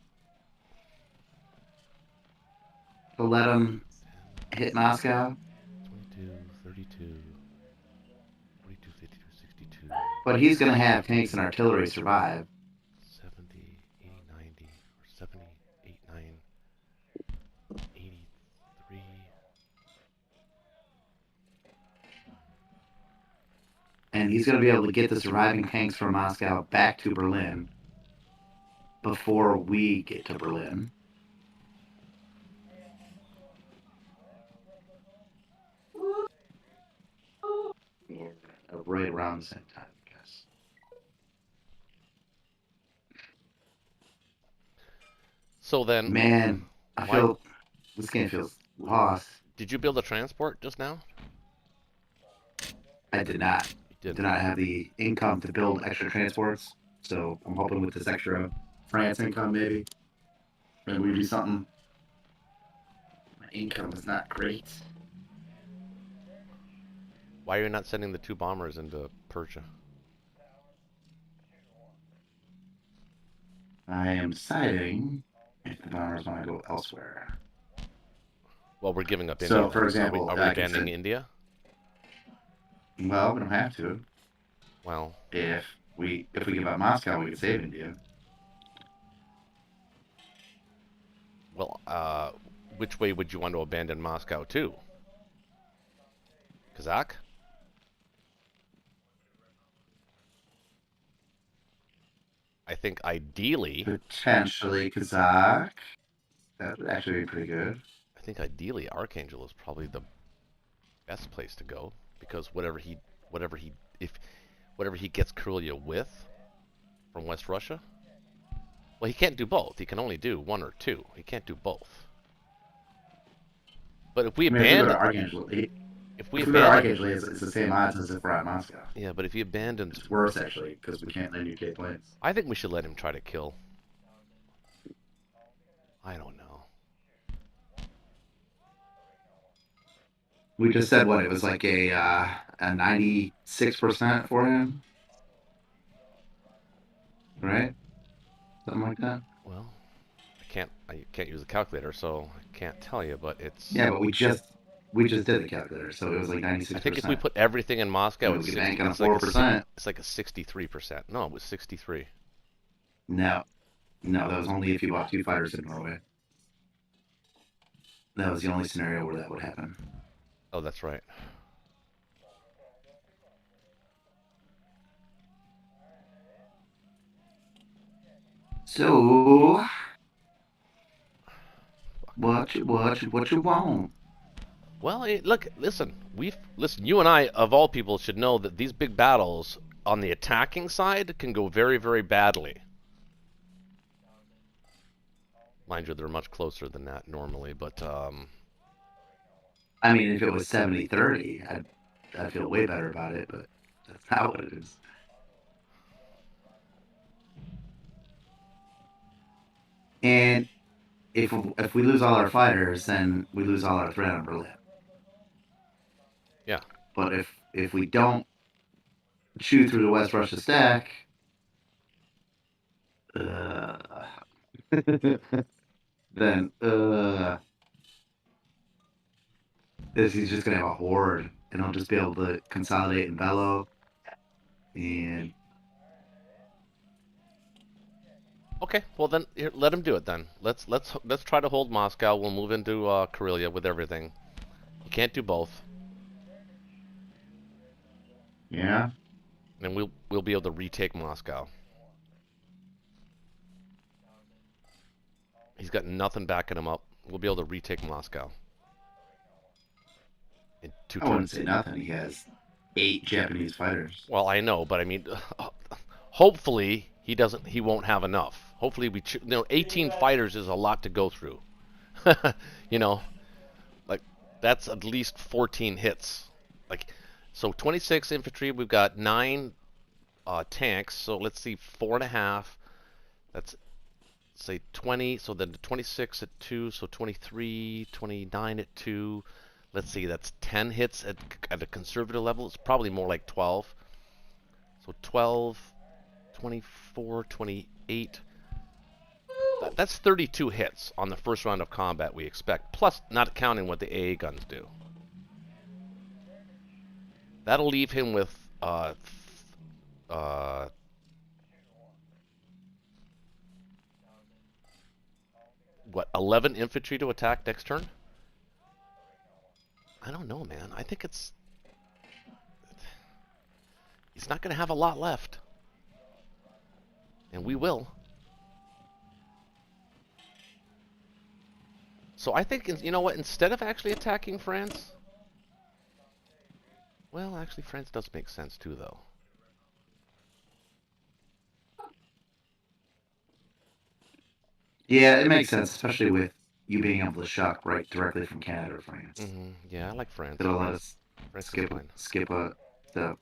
to let him hit Moscow. 22, 32, 42, 52, 62. But he's going to have tanks and artillery survive. 70, 80, 90, or 70, 89, 83. And he's going to be able to get the surviving tanks from Moscow back to Berlin before we get to Berlin. Or right around the same time, I guess. So then... Man, I feel... This game feels lost. Did you build a transport just now? I did not. You did not have the income to build extra transports, so I'm hoping with this extra France income, maybe we do something. My income is not great. Why are you not sending the 2 bombers into Persia? I am deciding, if the bombers want to go elsewhere. Well, we're giving up So, India. for example, are we I abandoning consider- India? Well, we don't have to. Well, If we give up Moscow, we can save India. well, which way would you want to abandon Moscow to? Kazakh? I think ideally, Potentially Kazakh. That would actually be pretty good. I think ideally Archangel is probably the best place to go because whatever he gets Karelia with from West Russia, well, he can't do both. He can only do one or two. He can't do both. But if we I mean, if we go to abandon, Archangel, if we if we go to abandon, Archangel, it's the same odds as if we're at Moscow. yeah, but if he abandons, It's worse actually because we can't land UK planes. I think we should let him try to kill. I don't know. We just said what it was like a 96% for him, right? Something like that. Well, I can't use a calculator, so I can't tell you. But it's Yeah, but we just did the calculator, so it was like 96%. I think if we put everything in Moscow, we it's could 60, bank on it's like a 4%. it's like a 63%. No, it was 63. No, that was only if you bought 2 fighters in Norway. That was the only scenario where that would happen. Oh, that's right. So, what you want? Well, look, listen. You and I, of all people, should know that these big battles on the attacking side can go very, very badly. Mind you, they're much closer than that normally, but I mean, if it was 70-30, I'd feel way better about it, but that's not what it is. And if we lose all our fighters, then we lose all our threat on Berlin. Yeah. But if we don't chew through the West Russia stack, then he's just gonna have a horde, and he'll just be able to consolidate and bellow, and okay. Well, then here, let him do it. Then let's try to hold Moscow. We'll move into Karelia with everything. You can't do both, yeah. and we'll be able to retake Moscow. He's got nothing backing him up. We'll be able to retake Moscow. In 2 I wouldn't turns. say nothing. He has 8 Japanese fighters. Well, I know, but I mean, hopefully he won't have enough. Hopefully 18 fighters is a lot to go through. You know, like that's at least 14 hits. Like, so 26 infantry. We've got 9 tanks. So let's see, 4.5. That's say 20. So then 26 at 2. So 23, 29 at 2. Let's see, that's 10 hits at a conservative level. It's probably more like 12. So 12, 24, 28. That's 32 hits on the first round of combat we expect, plus not counting what the AA guns do. That'll leave him with what, 11 infantry to attack next turn? I don't know, man. I think he's not going to have a lot left. And we will. So I think, you know what, instead of actually attacking France, well, actually France does make sense too, though. Yeah, it makes sense, especially with you being able to shock right directly from Canada or France. Yeah, I like France. It'll let us France skip is fine. a step.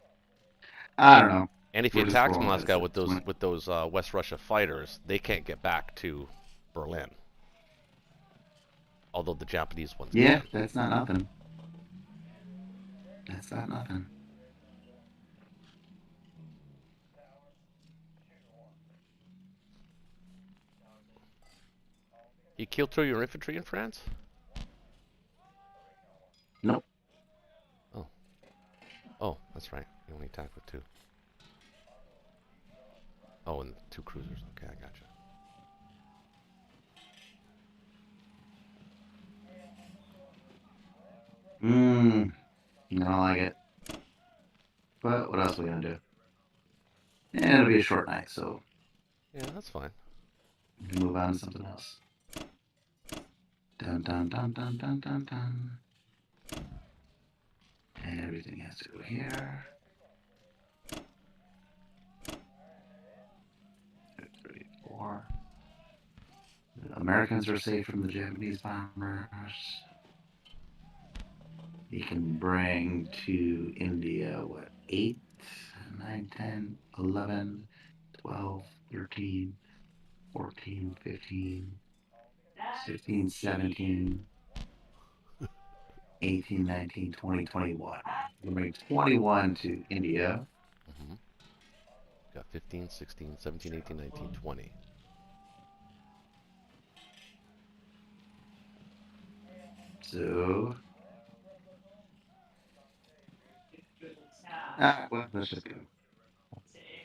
I don't know. And if he We're just attacks rolling Moscow with with those West Russia fighters, they can't get back to Berlin. Although the Japanese ones Yeah, can. that's not nothing. That's not nothing. He killed through your infantry in France? Nope. Oh, that's right. You only attacked with 2. Oh, and 2 cruisers. Okay, I gotcha. I don't like it. But what else are we gonna do? Yeah, it'll be a short night, so Yeah, that's fine. we can move on to something else. Dun dun dun dun dun dun dun. And everything has to go here. 2, 3, 4. The Americans are safe from the Japanese bombers. You can bring to India, what, 8, 9, 10, 11, 12, 13, 14, 15, 16, 17, 18, 19, 20, 21. You can bring 21 to India. Mm-hmm. Got 15, 16, 17, 18, 19, 20. So, well, let's just go.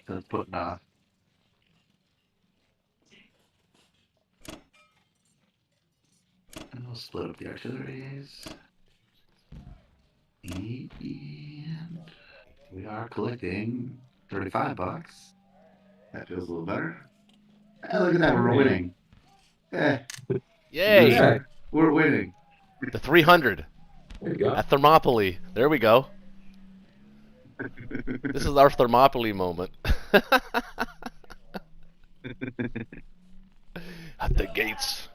So it's putting off. And we'll split up the artilleries. And we are collecting 35 bucks. That feels a little better. Hey, look at that, we're winning. Eh, Yay! Yeah. we're winning. The 300 There you go. at Thermopylae. There we go. This is our Thermopylae moment. At the gates.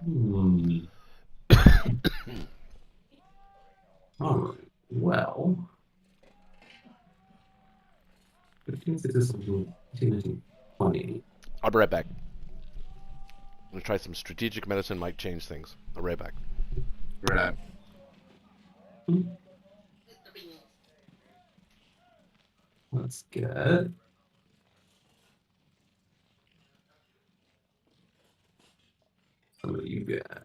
All right. Well, 15, 16, 17, 18, 19, 20. I'll be right back. I'm gonna try some strategic medicine. Might change things. I'll be right back. Right. Let's get. What do you got?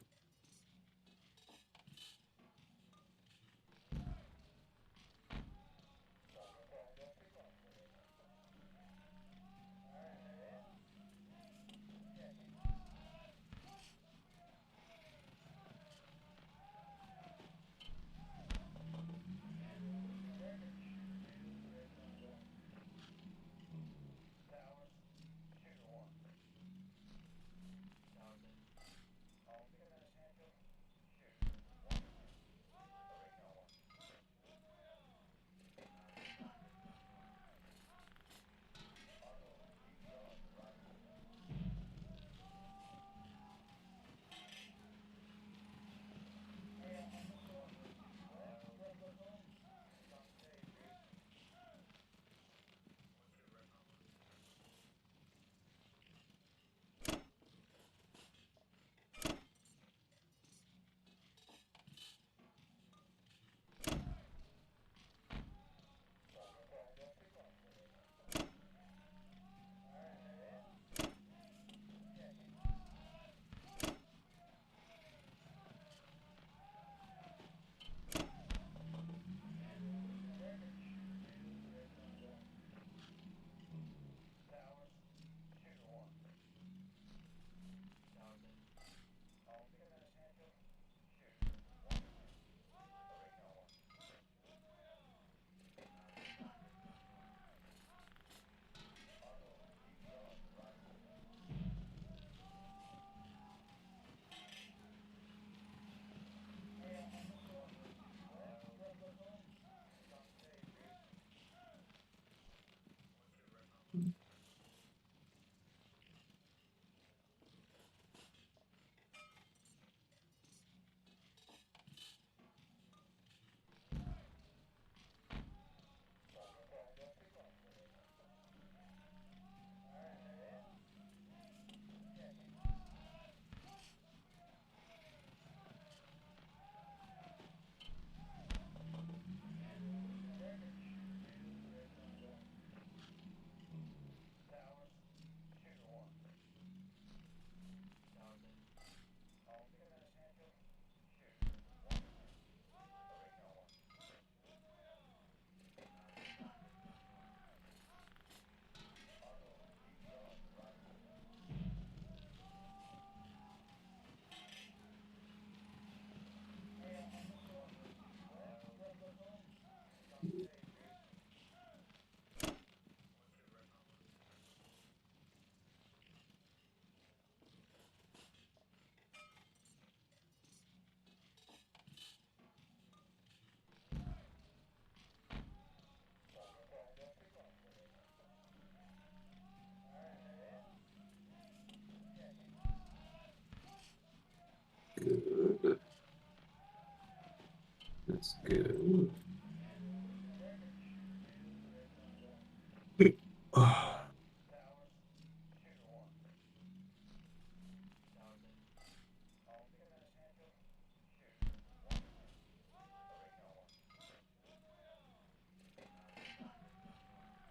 That's good.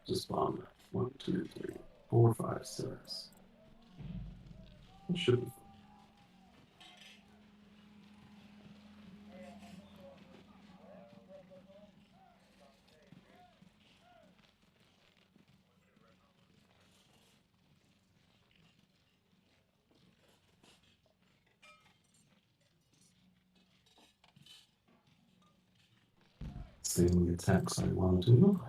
Just bomb. 1, 2, 3, 4, 5, 6. It should be. Same the attacks I want to do.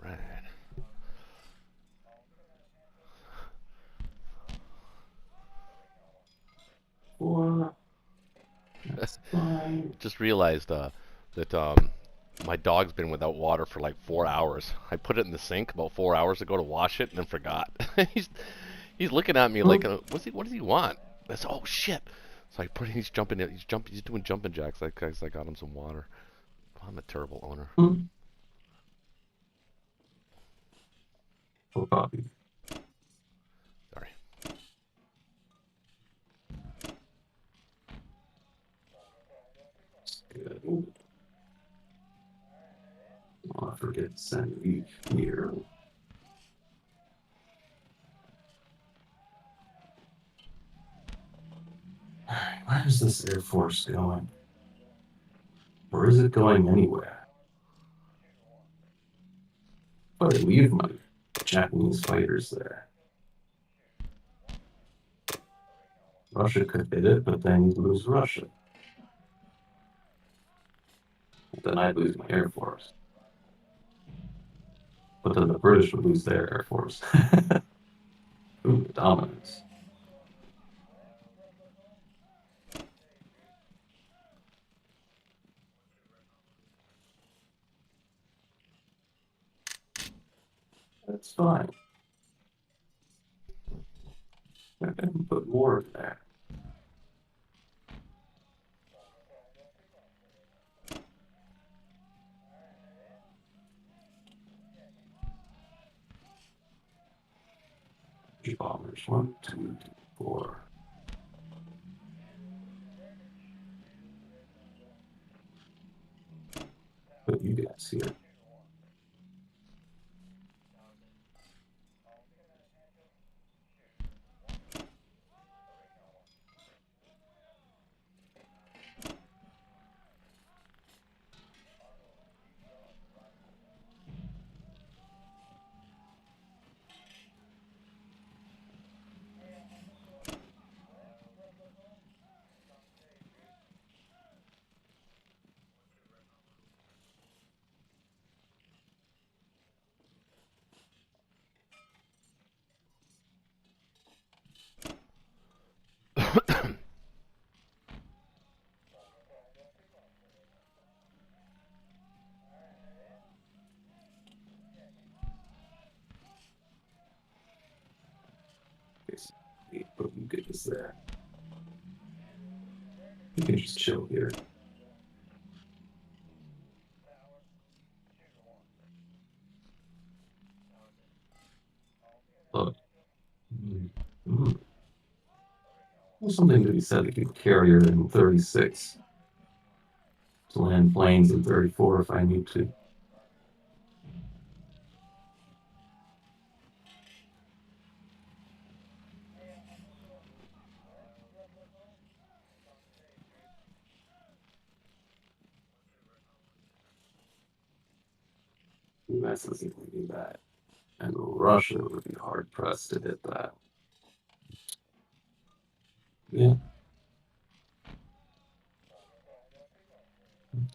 Right. Four. That's fine. Just realized that my dog's been without water for like 4 hours. I put it in the sink about 4 hours ago to wash it and then forgot. he's looking at me like, what does he want? I said, oh shit. So he's jumping in, he's doing jumping jacks. I got him some water. I'm a terrible owner. Full copy. Sorry. Good. Oh, I forget to send you here. Alright, where is this Air Force going? Or is it going anywhere? But I leave my Japanese fighters there. Russia could hit it, but then you'd lose Russia. Then I'd lose my Air Force. But then the British would lose their Air Force. Ooh, dominance. That's fine. I can put more in there. Bombers. 1, 2, 3, 4. troops here. But you get this there. You can just chill here. Look. There's something to be said to keep a carrier in 36. To land planes in 34 if I need to. US isn't going to do that. And Russia would be hard pressed to hit that. Yeah.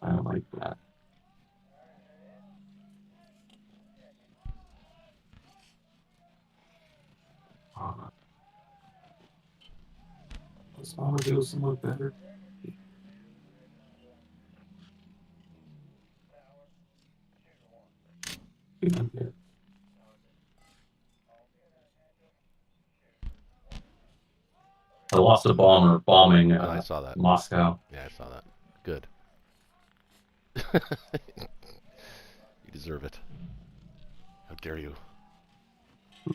I don't like that. Does Mama do somewhat better? Yeah. I lost a bomber bombing I saw that. Moscow. Yeah, I saw that. Good. You deserve it. How dare you? How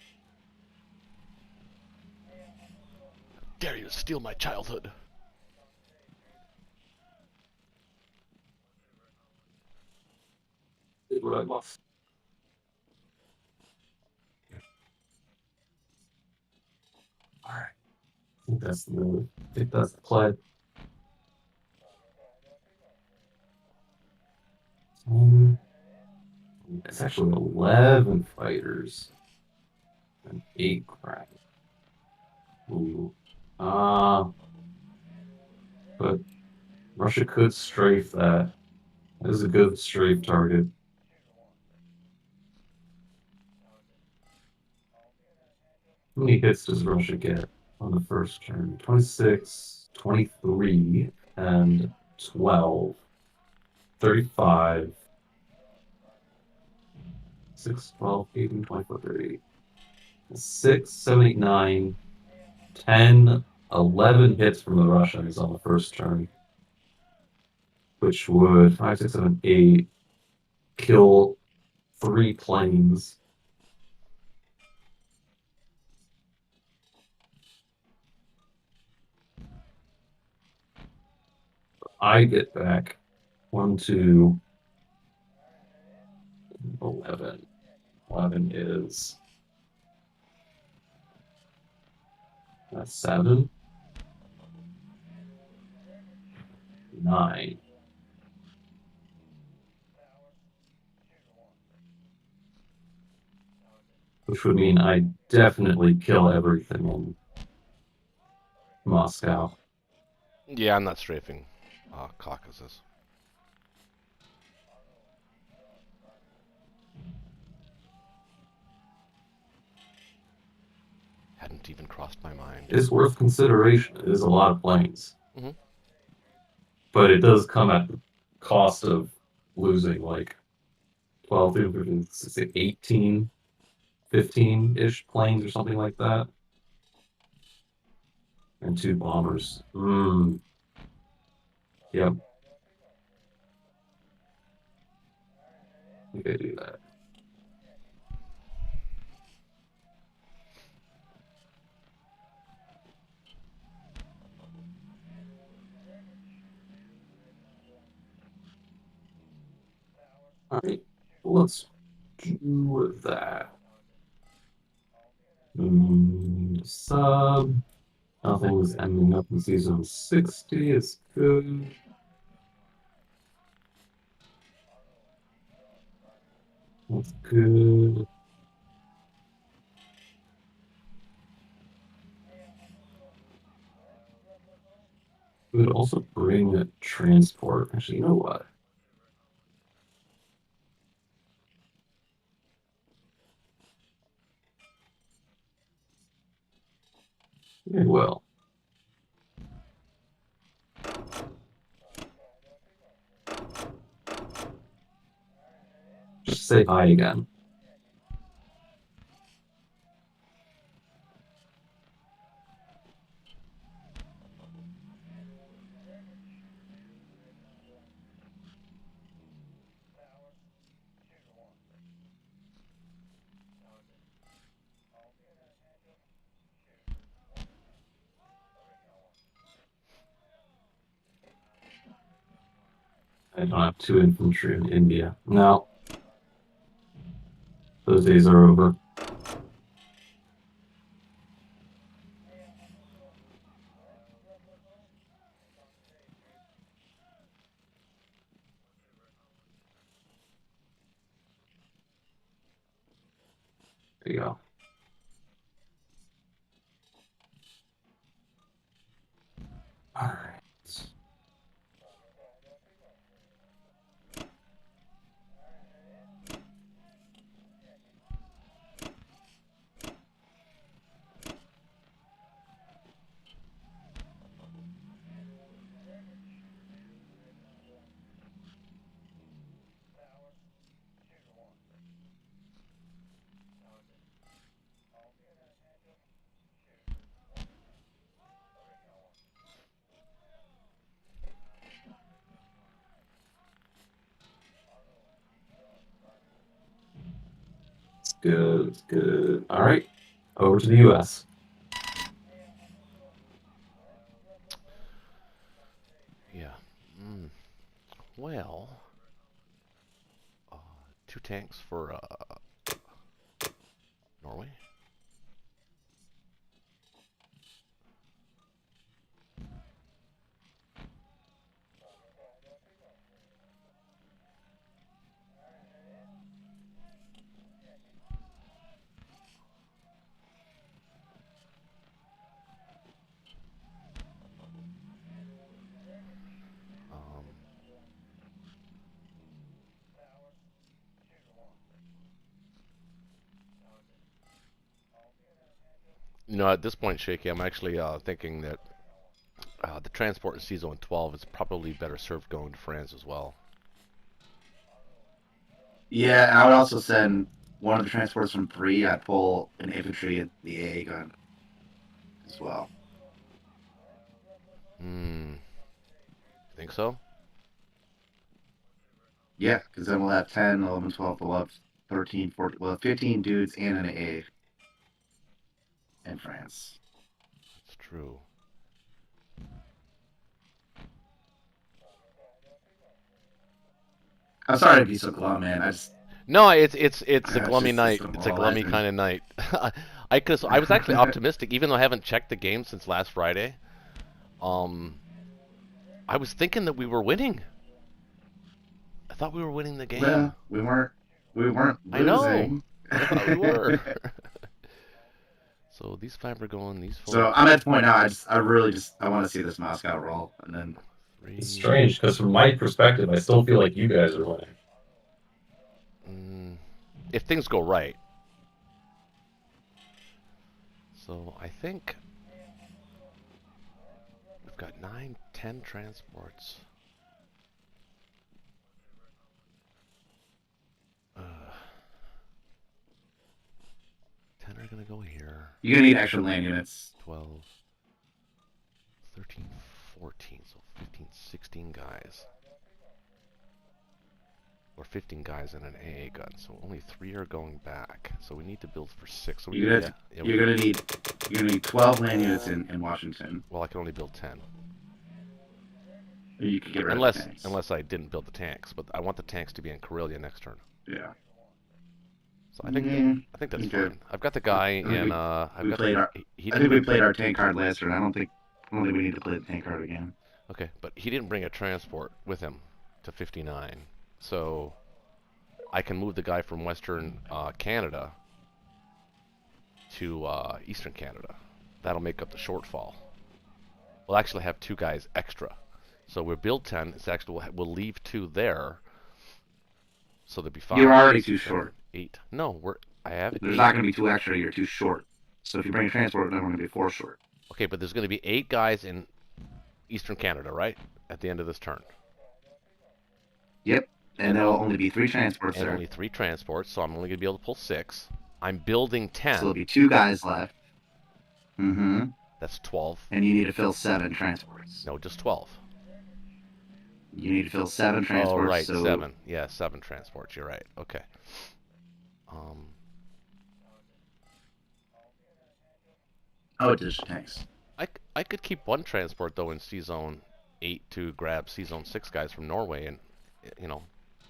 dare you steal my childhood? What I lost. Alright. I think that's the move. I think that's the play. It's actually 11 fighters and 8 crap. Ooh. But Russia could strafe that. That is a good strafe target. How many hits does Russia get on the first turn? 26, 23, and 12. 35. 6, 12, 18, 24, 30. 6, 7, 8, 9, 10, 11 hits from the Russians on the first turn. Which would 5, 6, 7, 8 kill 3 planes. I get back 1, 2, 11. 11 is 7, 9. Which would mean I definitely kill everything in Moscow. Yeah, I'm not strafing Caucasus. Hadn't even crossed my mind. It's worth consideration. It is a lot of planes. Mhm. But it does come at the cost of losing like 12, 13, 16, 18, 15-ish planes or something like that. And 2 bombers. Yep. I think I do that. Alright, let's do that. Sub. Nothing's ending up in season 60. It's good. That's good. We would also bring a transport. Actually, you know what? We will. Just say hi again. I don't have 2 infantry in India. No. Those days are over. There you go. Alright. It's good. It's good. Alright. Over to the US. Yeah. Well, 2 tanks for Norway. You know, at this point, Shaky, I'm actually thinking that the transport in season 12 is probably better served going to France as well. Yeah, and I would also send one of the transports from 3. I'd pull an infantry at the AA gun as well. Think so? Yeah, because then we'll have 10, 11, 12, 12, 13, 14, we'll have 15 dudes and an AA in France. That's true. I'm sorry to be so glum, man. I just No, it's a it's glummy just night. It's a glummy kind of night. I was actually optimistic, even though I haven't checked the game since last Friday. I was thinking that we were winning. I thought we were winning the game. Well, we weren't I know. losing. I thought we were. So these 5 are going. These 4. So I'm at the point now. I want to see this Moscow roll, and then 3. It's strange because from my perspective, I still feel like you guys are winning. If things go right. So I think we've got 9, 10 transports. 10 are gonna go here. you're gonna need extra land units. 12, 13, 14, so 15, 16 guys. Or 15 guys in an AA gun, so only 3 are going back. So we need to build for 6. So You're gonna need 12 land units in Washington. Well, I can only build 10. Or you could get rid of the tanks. Unless I didn't build the tanks, but I want the tanks to be in Karelia next turn. Yeah. So I think that's fine. I've got the guy in. I think we played our tank card last turn. I don't think we need to play the tank card again. Okay, but he didn't bring a transport with him to 59, so I can move the guy from Western Canada to Eastern Canada. That'll make up the shortfall. We'll actually have 2 guys extra. So we'll build 10. It's actually we'll leave 2 there. So there'll be 5. You're already too short. 8. No, I have. There's not going to be 2 extra. You're too short. So if you bring a transport, then we're going to be 4 short. Okay, but there's going to be 8 guys in Eastern Canada, right? At the end of this turn. Yep. And there'll only be 3 transports and there. Only 3 transports, so I'm only going to be able to pull 6. I'm building 10. So there'll be 2 guys left. Mm-hmm. That's 12. And you need to fill 7 transports. No, just 12. You need to fill 7 transports. Oh, right, so... 7. Yeah, 7 transports. You're right. Okay. Oh, it is tanks. I could keep 1 transport though in C-Zone 8 to grab C-Zone 6 guys from Norway and,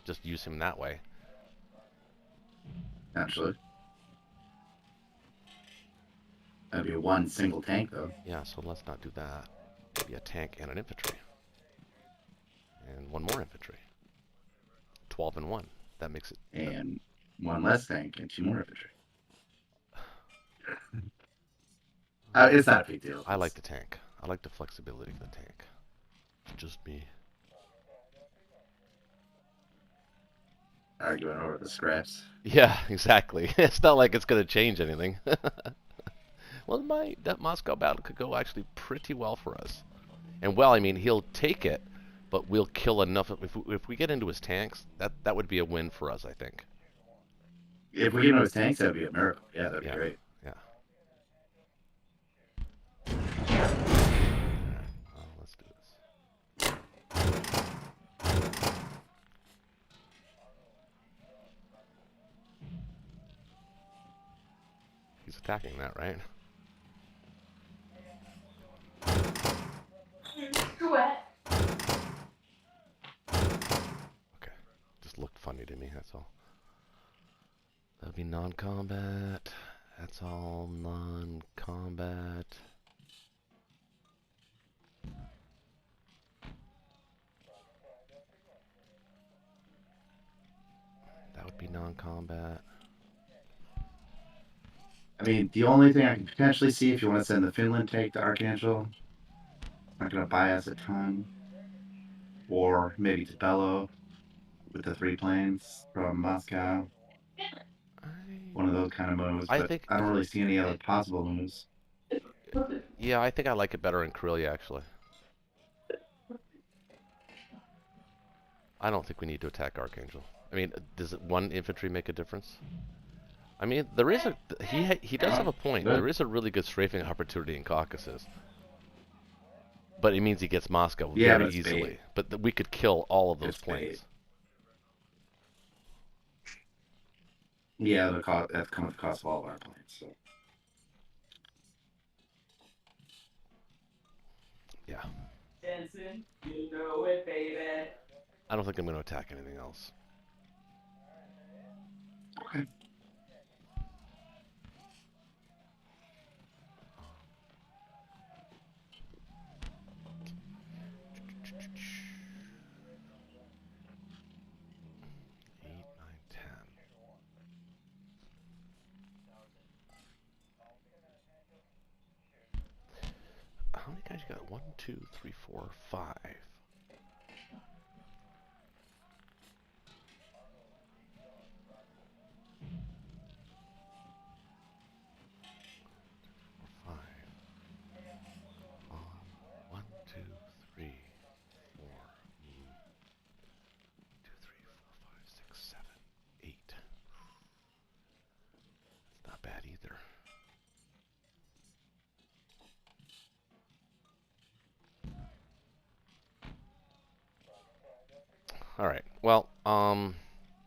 just use him that way. Actually. That'd be 1 single tank though. Yeah, so let's not do that. Maybe a tank and an infantry. And 1 more infantry. 12 and 1. That makes it... And 1 less tank and 2 more infantry. It's not a big deal. I like the tank. I like the flexibility of the tank. It's just me. Arguing over the scraps. Yeah, exactly. It's not like it's going to change anything. Well, that Moscow battle could go actually pretty well for us. And well, I mean, he'll take it, but we'll kill enough. If we get into his tanks, that would be a win for us, I think. If we get into his tanks, that'd be a miracle. Yeah, that'd be great. Yeah. Alright, well, let's do this. He's attacking that, right? Okay. Just looked funny to me, that's all. That'll be non-combat. That's all non-combat. That would be non-combat. I mean, the only thing I can potentially see if you want to send the Finland tank to Archangel, not going to buy us a ton. Or maybe to Bello with the 3 planes from Moscow. One of those kind of moves. But I don't really see any other possible moves. Yeah, I think I like it better in Karelia, actually. I don't think we need to attack Archangel. I mean, does 1 infantry make a difference? I mean, there is he does have a point. There is a really good strafing opportunity in Caucasus. But it means he gets Moscow very easily. But we could kill all of those planes. Yeah, that's kind of the cost of all of our planes. So. Yeah. Jensen, you know it, baby. I don't think I'm going to attack anything else. Okay. How many guys you got? 1, 2, 3, 4, 5. 1, 2, 3, 4. 2, 3, 4, 5, 6, 7, 8. It's not bad either. Alright, well,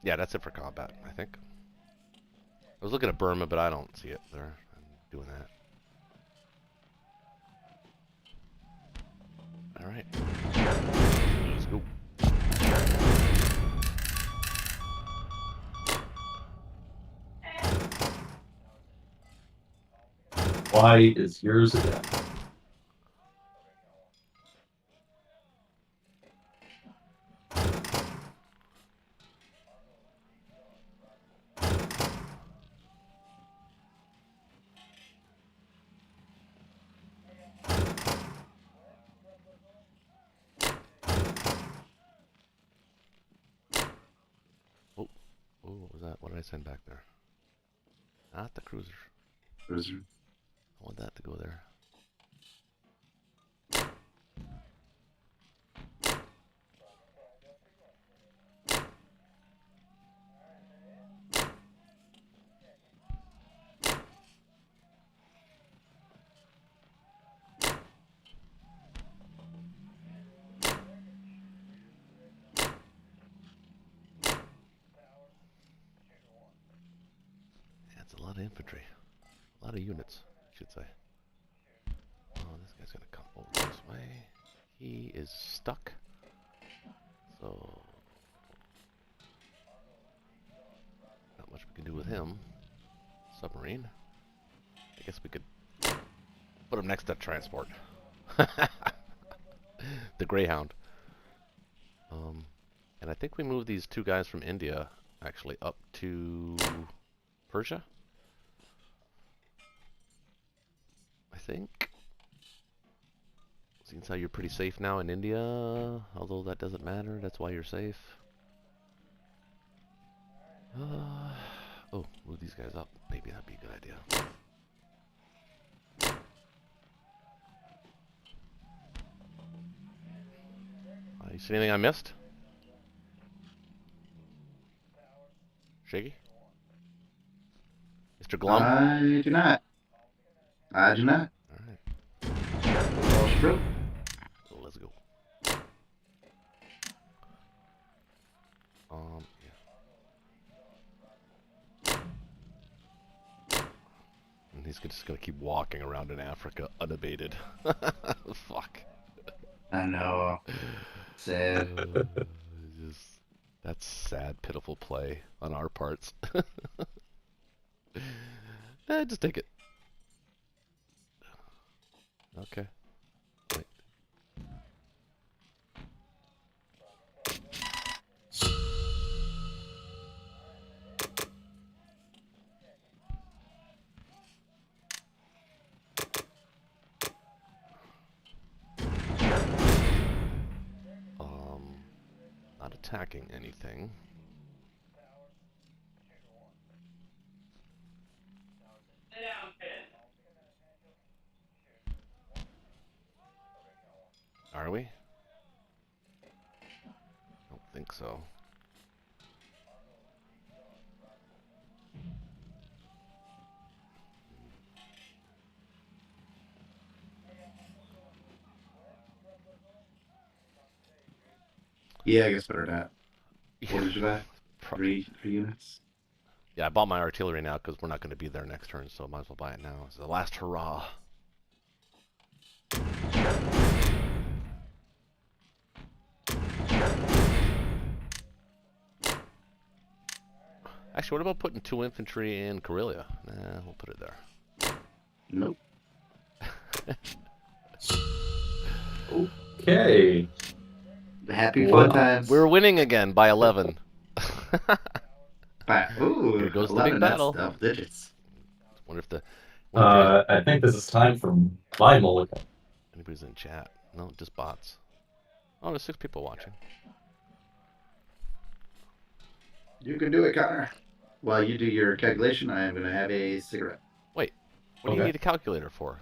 yeah, that's it for combat, I think. I was looking at Burma, but I don't see it there. I'm doing that. Alright. why is yours again? Oh, what was that? What did I send back there? Not the cruiser. Cruiser. I want that to go there. That's a lot of infantry. A lot of units, I should say. Oh, this guy's gonna come over this way. He is stuck. So, not much we can do with him. Submarine. I guess we could put him next to transport. The Greyhound. And I think we moved these two guys from India actually up to Persia. I think. Seems how you're pretty safe now in India, although that doesn't matter. That's why you're safe. Oh, move these guys up. Maybe that'd be a good idea. You see anything I missed? Shaky? Mr. Glum? I do not. I do not. Alright. True. So let's go. Yeah. And he's just gonna keep walking around in Africa unabated. Fuck. I know. Sad. Just, that's sad, pitiful play on our parts. Just take it. Okay. Wait. Not attacking anything. Are we? Don't think so. Yeah, I guess better that. Yeah. What did you buy? Three units. Yeah, I bought my artillery now because we're not going to be there next turn, so I might as well buy it now. It's the last hurrah. Actually, what about putting 2 infantry in Karelia? Nah, we'll put it there. Nope. Okay. Happy fun times. We're winning again by 11. Ooh, Here goes the 11, big battle. that's double digits. Wonder if the I think this is time for my mulligan. anybody's in chat. No, just bots. Oh, there's 6 people watching. You can do it, Connor. While you do your calculation, I am going to have a cigarette. Wait, what do you need a calculator for?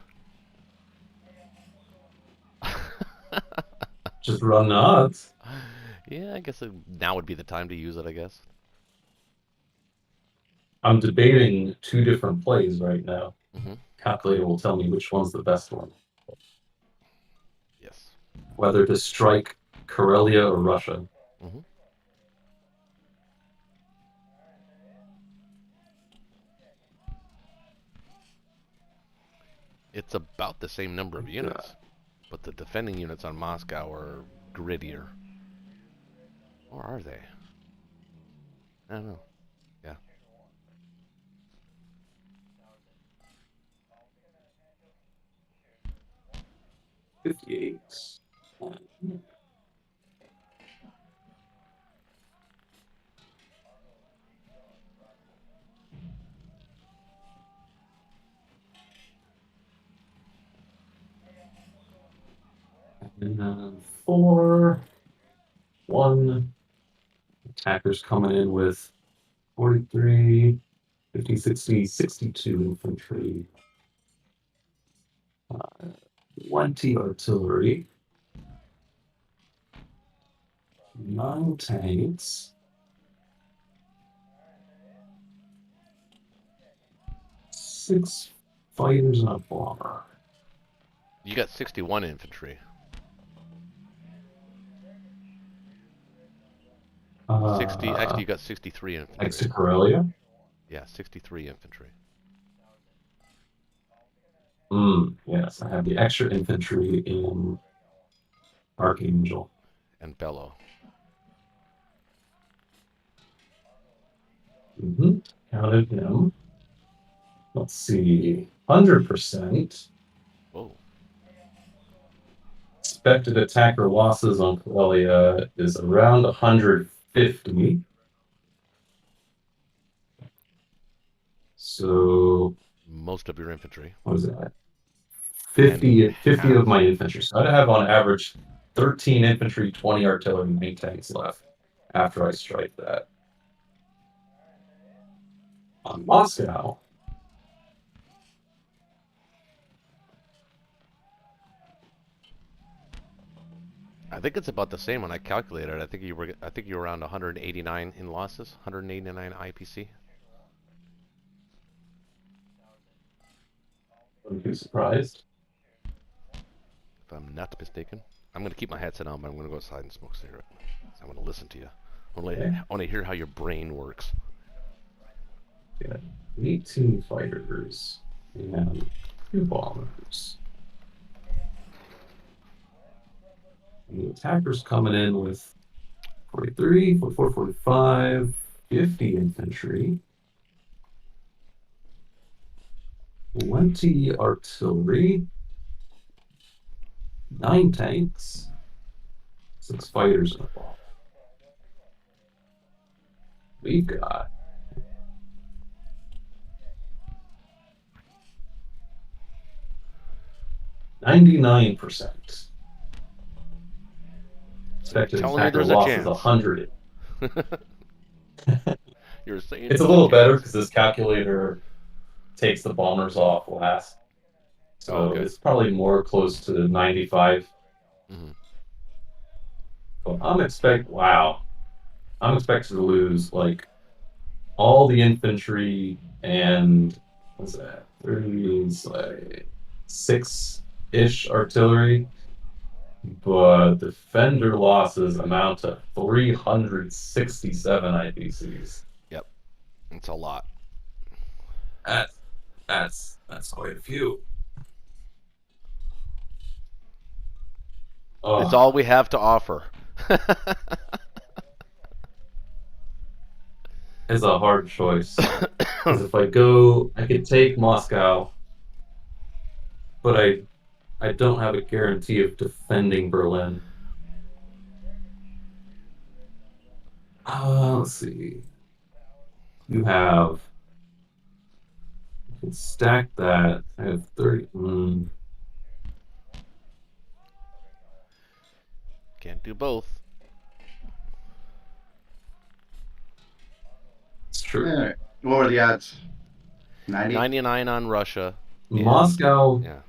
Just run the odds. Yeah, I guess now would be the time to use it, I guess. I'm debating 2 different plays right now. Mm-hmm. Calculator will tell me which one's the best one. Yes. Whether to strike Karelia or Russia. Mm-hmm. It's about the same number of units, but the defending units on Moscow are grittier. Or are they? I don't know. Yeah. 58. And then 4, 1. Attackers coming in with 43, 50, 60, 62 infantry. 20 artillery. 9 tanks. 6 fighters and a bomber. You got 61 infantry. 60. Actually, you got 63 infantry. Next to Karelia? Yeah, 63 infantry. Yes, I have the extra infantry in Archangel. And Bellow. Counted him. Let's see. 100%. Whoa. Expected attacker losses on Karelia is around 150. So, Most of your infantry. what is that? 50 half. of my infantry. So I'd have on average 13 infantry, 20 artillery, 9 tanks left after I strike that. On Moscow, I think it's about the same when I calculated it. I think you were around 189 in losses, 189 IPC. I'm too surprised. If I'm not mistaken. I'm going to keep my headset on, but I'm going to go outside and smoke a cigarette. I want to listen to you. I want to hear how your brain works. Yeah, 18 fighters and 2 bombers. And the attackers coming in with 43, 44, 45, 50 infantry, 20 artillery, 9 tanks, 6 fighters and a bomb. We've got 99%. Expected Telling me attacker there's a loss is chance. 100. You're saying It's a little better because this calculator takes the bombers off last. So okay. It's probably more close to 95. But I'm expecting to lose like all the infantry and what's that? 30 is like 6-ish artillery. But defender losses amount to 367 IPCs. Yep. It's a lot. That's quite a few. It's all we have to offer. It's a hard choice. Because if I go, I could take Moscow, but I don't have a guarantee of defending Berlin. Let's see. You can stack that. I have 30. Can't do both. It's true. All right. What were the odds? 90? 99 on Russia. Moscow. Yeah.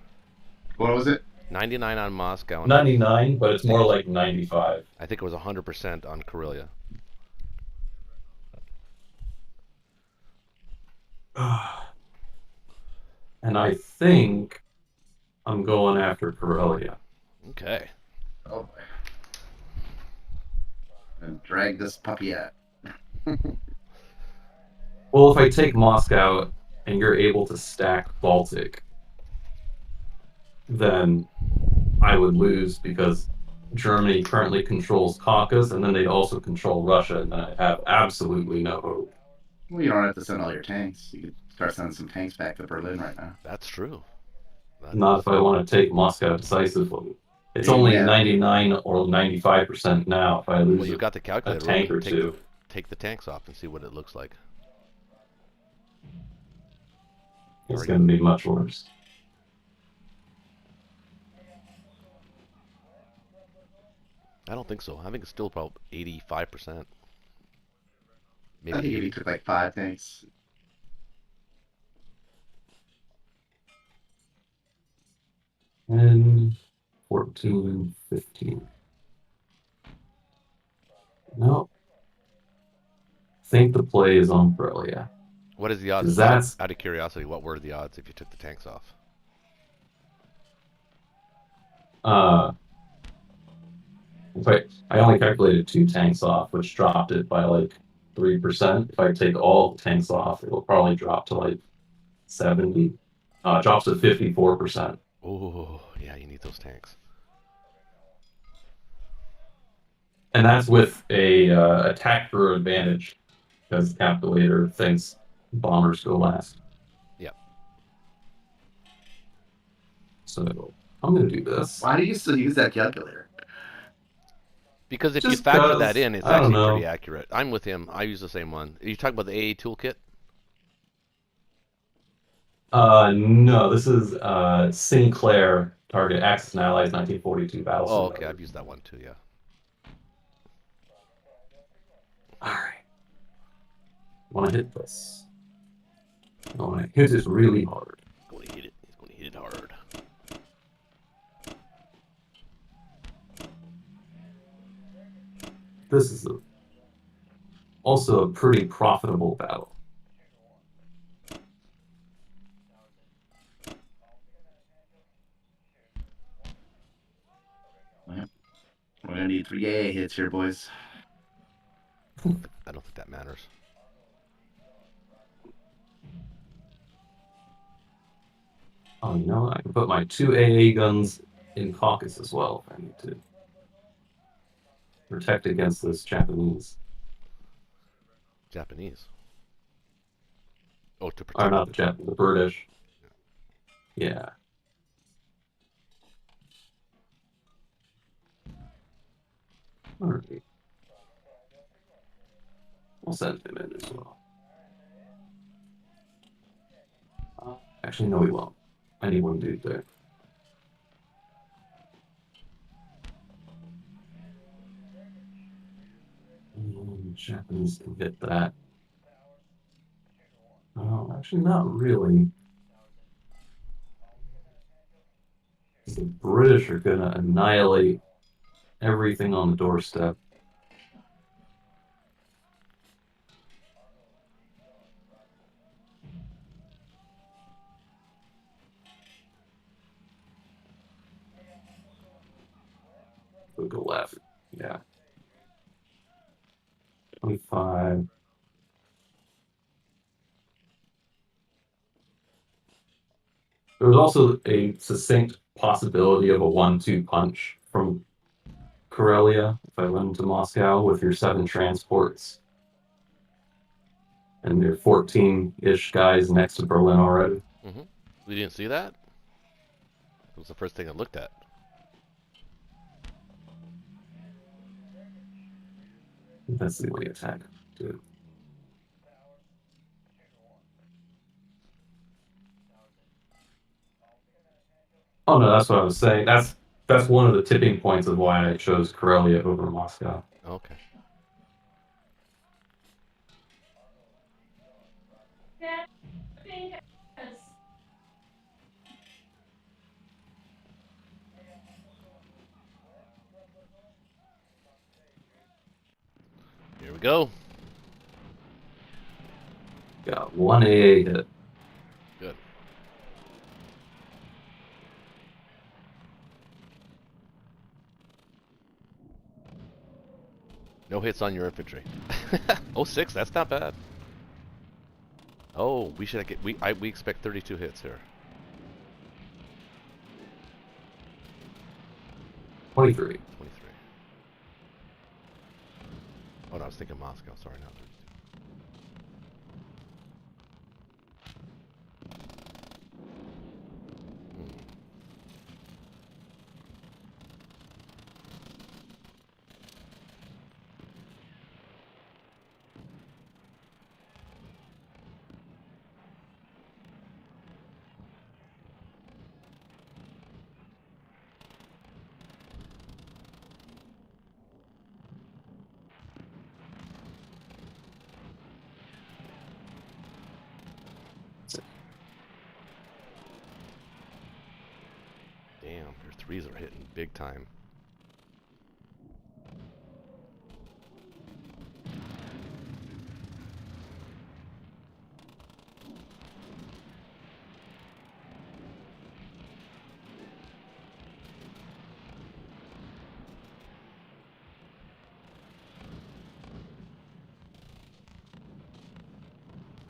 What was it? 99 on Moscow. 99, but it's more like 95. I think it was 100% on Karelia. And I think I'm going after Karelia. Okay. Oh boy. And drag this puppy out. Well, if I take Moscow and you're able to stack Baltic, then I would lose because Germany currently controls Caucasus, and then they also control Russia, and I have absolutely no hope. Well, you don't have to send all your tanks. You could start sending some tanks back to Berlin right now. That's true. Not if I want to take Moscow decisively. It's only Yeah. 99 or 95% now. If I Well, lose you've got the a calculator tank open. or two, Take the tanks off and see what it looks like. it's Are going you? to be much worse. I don't think so. I think it's still probably 85%. I Maybe think if 80. you took like 5 tanks. And 14, 15. No. I think the play is on Corellia. What is the odds? Because that's Out of curiosity, what were the odds if you took the tanks off? I only calculated 2 tanks off, which dropped it by like 3%. If I take all the tanks off, it will probably drop to like 70. It drops to 54%. Oh, yeah, you need those tanks. And that's with a attack for advantage, because the calculator thinks bombers go last. Yep. So I'm going to do this. Why do you still use that calculator? Because if you Just factor that because, in, it's I don't actually pretty know. accurate. I'm with him. I use the same one. Are you talking about the AA toolkit? No, this is Sinclair Target Axis and Allies 1942 Battle Oh, okay. Simulator. I've used that one too, yeah. All right. Want to hit this? I want to hit this really hard. He's going to hit it. He's going to hit it hard. This is also a pretty profitable battle. Well, we're gonna need 3 AA hits here, boys. I don't think that matters. Oh, you know what? I can put my 2 AA guns in caucus as well if I need to protect against this Japanese. Japanese. Oh, to Or protect. not the Japanese, the British. Yeah. All right. We'll send him in as well. Actually, no, we won't. I need one dude there. Japanese can get that. Oh, actually, not really. The British are going to annihilate everything on the doorstep. We'll go left. Yeah. 25. There was also a succinct possibility of a 1-2 punch from Karelia if I went into Moscow with your 7 transports and your 14-ish guys next to Berlin already. Mm-hmm. We didn't see that? It was the first thing I looked at. That's the only attack. Dude. Oh no, that's what I was saying. That's one of the tipping points of why I chose Karelia over Moscow. Okay. Here we go. Got 1 AA hit. Good. No hits on your infantry. Oh, 6. That's not bad. Oh, we should get. We expect 32 hits here. 23. 23. Oh, no, I was thinking Moscow. Sorry, not 32. threes are hitting big time.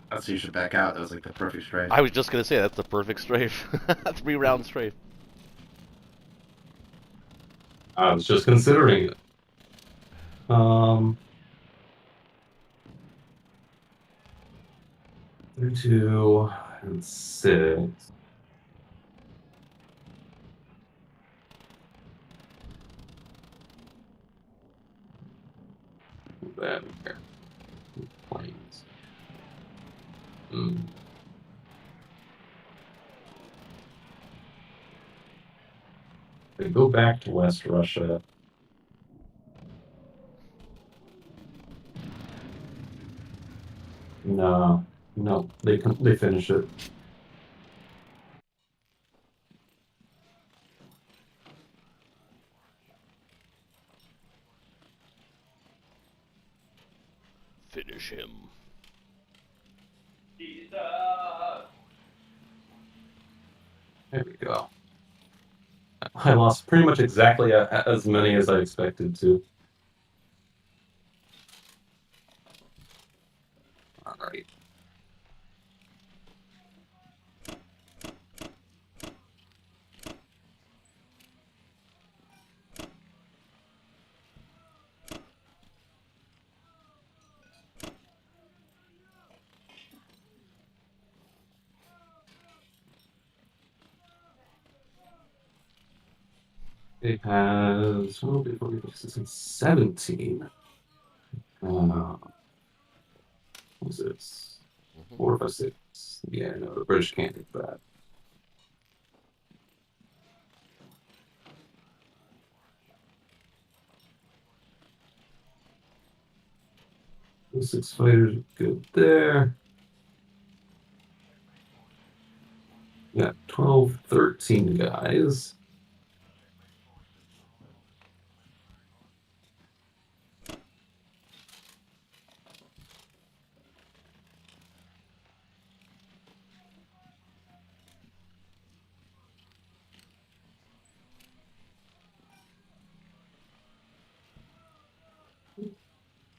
That's you should back out. That was like the perfect strafe. I was just gonna say that's the perfect strafe. 3-round strafe. I was just considering it. 32 and 6. That here. Planes. They go back to West Russia. No, they finish it. Finish him. There we go. I lost pretty much exactly as many as I expected to. All right. It has 12, 14, 16, 17. What was this? 4, 5, 6. Yeah, no, the British can't do that. The 6 fighters are good there. Yeah, 12, 13 guys.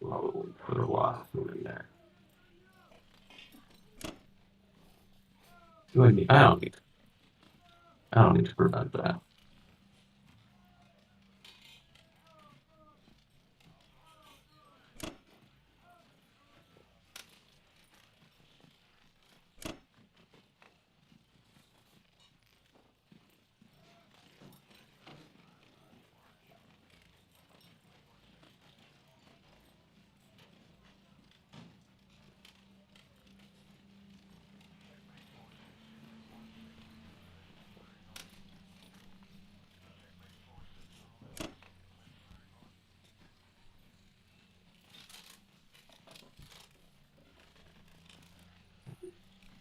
Probably put a lot of food in there. Do I need? I don't need to prevent that.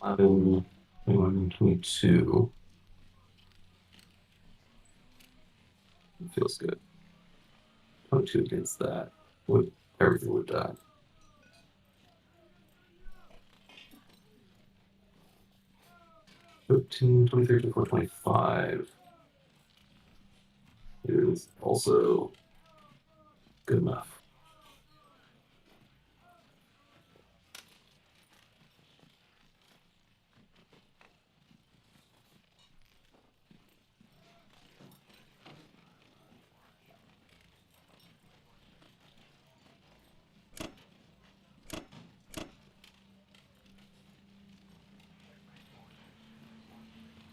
I've been 21, 22. It feels good. 22 against that. Everything would die. Thirteen, 23, 24, 25 is also good enough.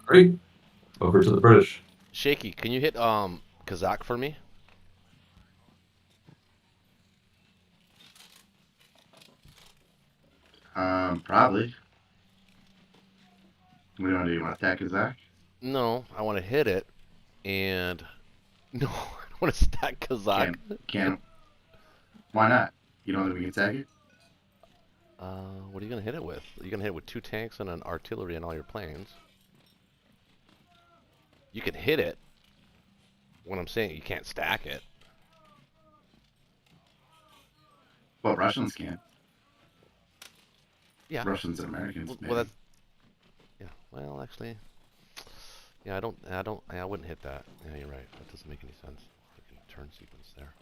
Great. Over to the British. Shaky, can you hit Kazakh for me? Probably. What do you want to do? You want to attack Kazakh? No, I want to hit it, and no, I don't want to stack Kazakh. Can't. Why not? You don't think we can attack it? What are you gonna hit it with? You're gonna hit it with 2 tanks and an artillery and all your planes. You can hit it. What I'm saying, you can't stack it. Well, Russians can. Yeah. Russians and Americans, Well, maybe. that's yeah. Well, actually, yeah. I wouldn't hit that. Yeah, you're right. That doesn't make any sense. Freaking turn sequence there.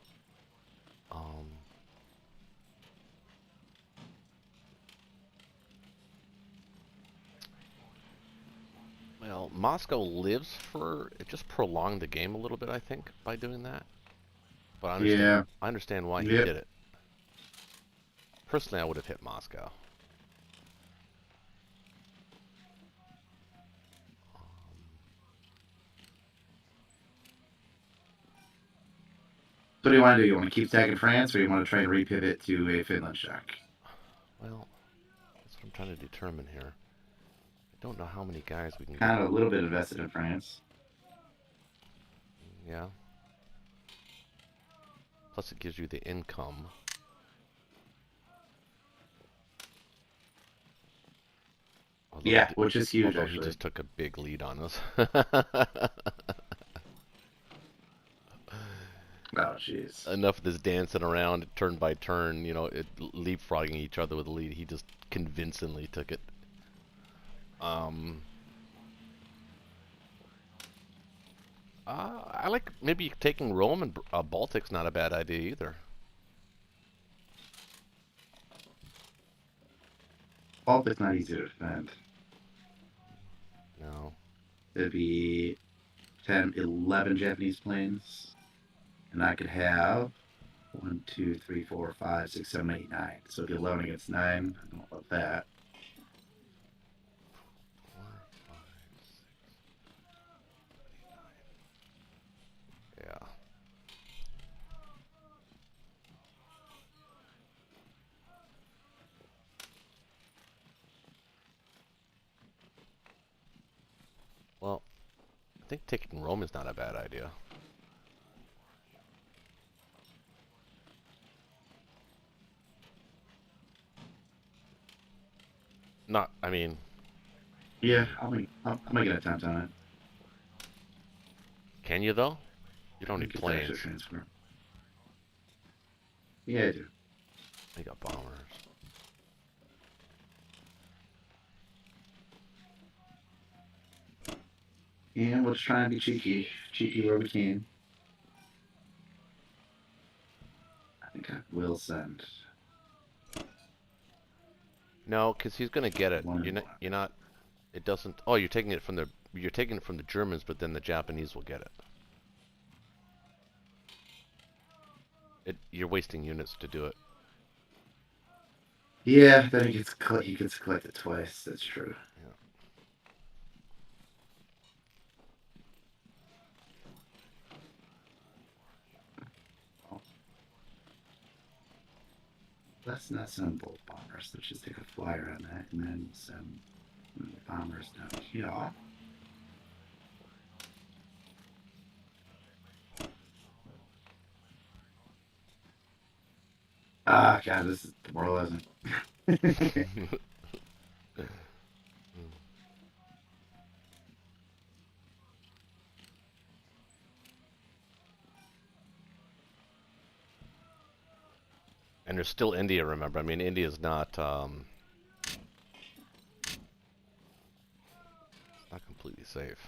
Well, Moscow lives for it. Just prolonged the game a little bit, I think, by doing that. But Yeah. I understand why he Yep. did it. Personally, I would have hit Moscow. So what do you want to do? You want to keep attacking France, or you want to try and repivot to a Finland check? Well, that's what I'm trying to determine here. I don't know how many guys we can Kind get. of a little bit invested in France. Yeah. Plus, it gives you the income. Although Yeah, which is huge, although actually. he just took a big lead on us. Oh, jeez. Enough of this dancing around turn by turn, leapfrogging each other with a lead. He just convincingly took it. I like maybe taking Rome and Baltic's not a bad idea either. Baltic's not easy to defend. No. It'd be 10, 11 Japanese planes. And I could have 1, 2, 3, 4, 5, 6, 7, 8, 9. So it'd be 11 against 9. I don't love that. 4, 5, 6, 8, 9. Yeah. Well, I think taking Rome is not a bad idea. Not, I mean... Yeah, I'm gonna get a attempt on it. Can you, though? You don't need Get that extra planes. transfer. Yeah, I do. You got bombers. And we'll just try and be cheeky. Cheeky where we can. I think I will send. No, because he's gonna get it. One and You're not. It doesn't. Oh, you're taking it from the. You're taking it from the Germans, but then the Japanese will get it. You're wasting units to do it. Yeah, then he gets collected twice. That's true. Yeah. Let's not send both bombers. Let's just take a flyer on that and then send bombers down here. Ah, God, this is demoralizing. And there's still India, remember? I mean, India's not, not completely safe.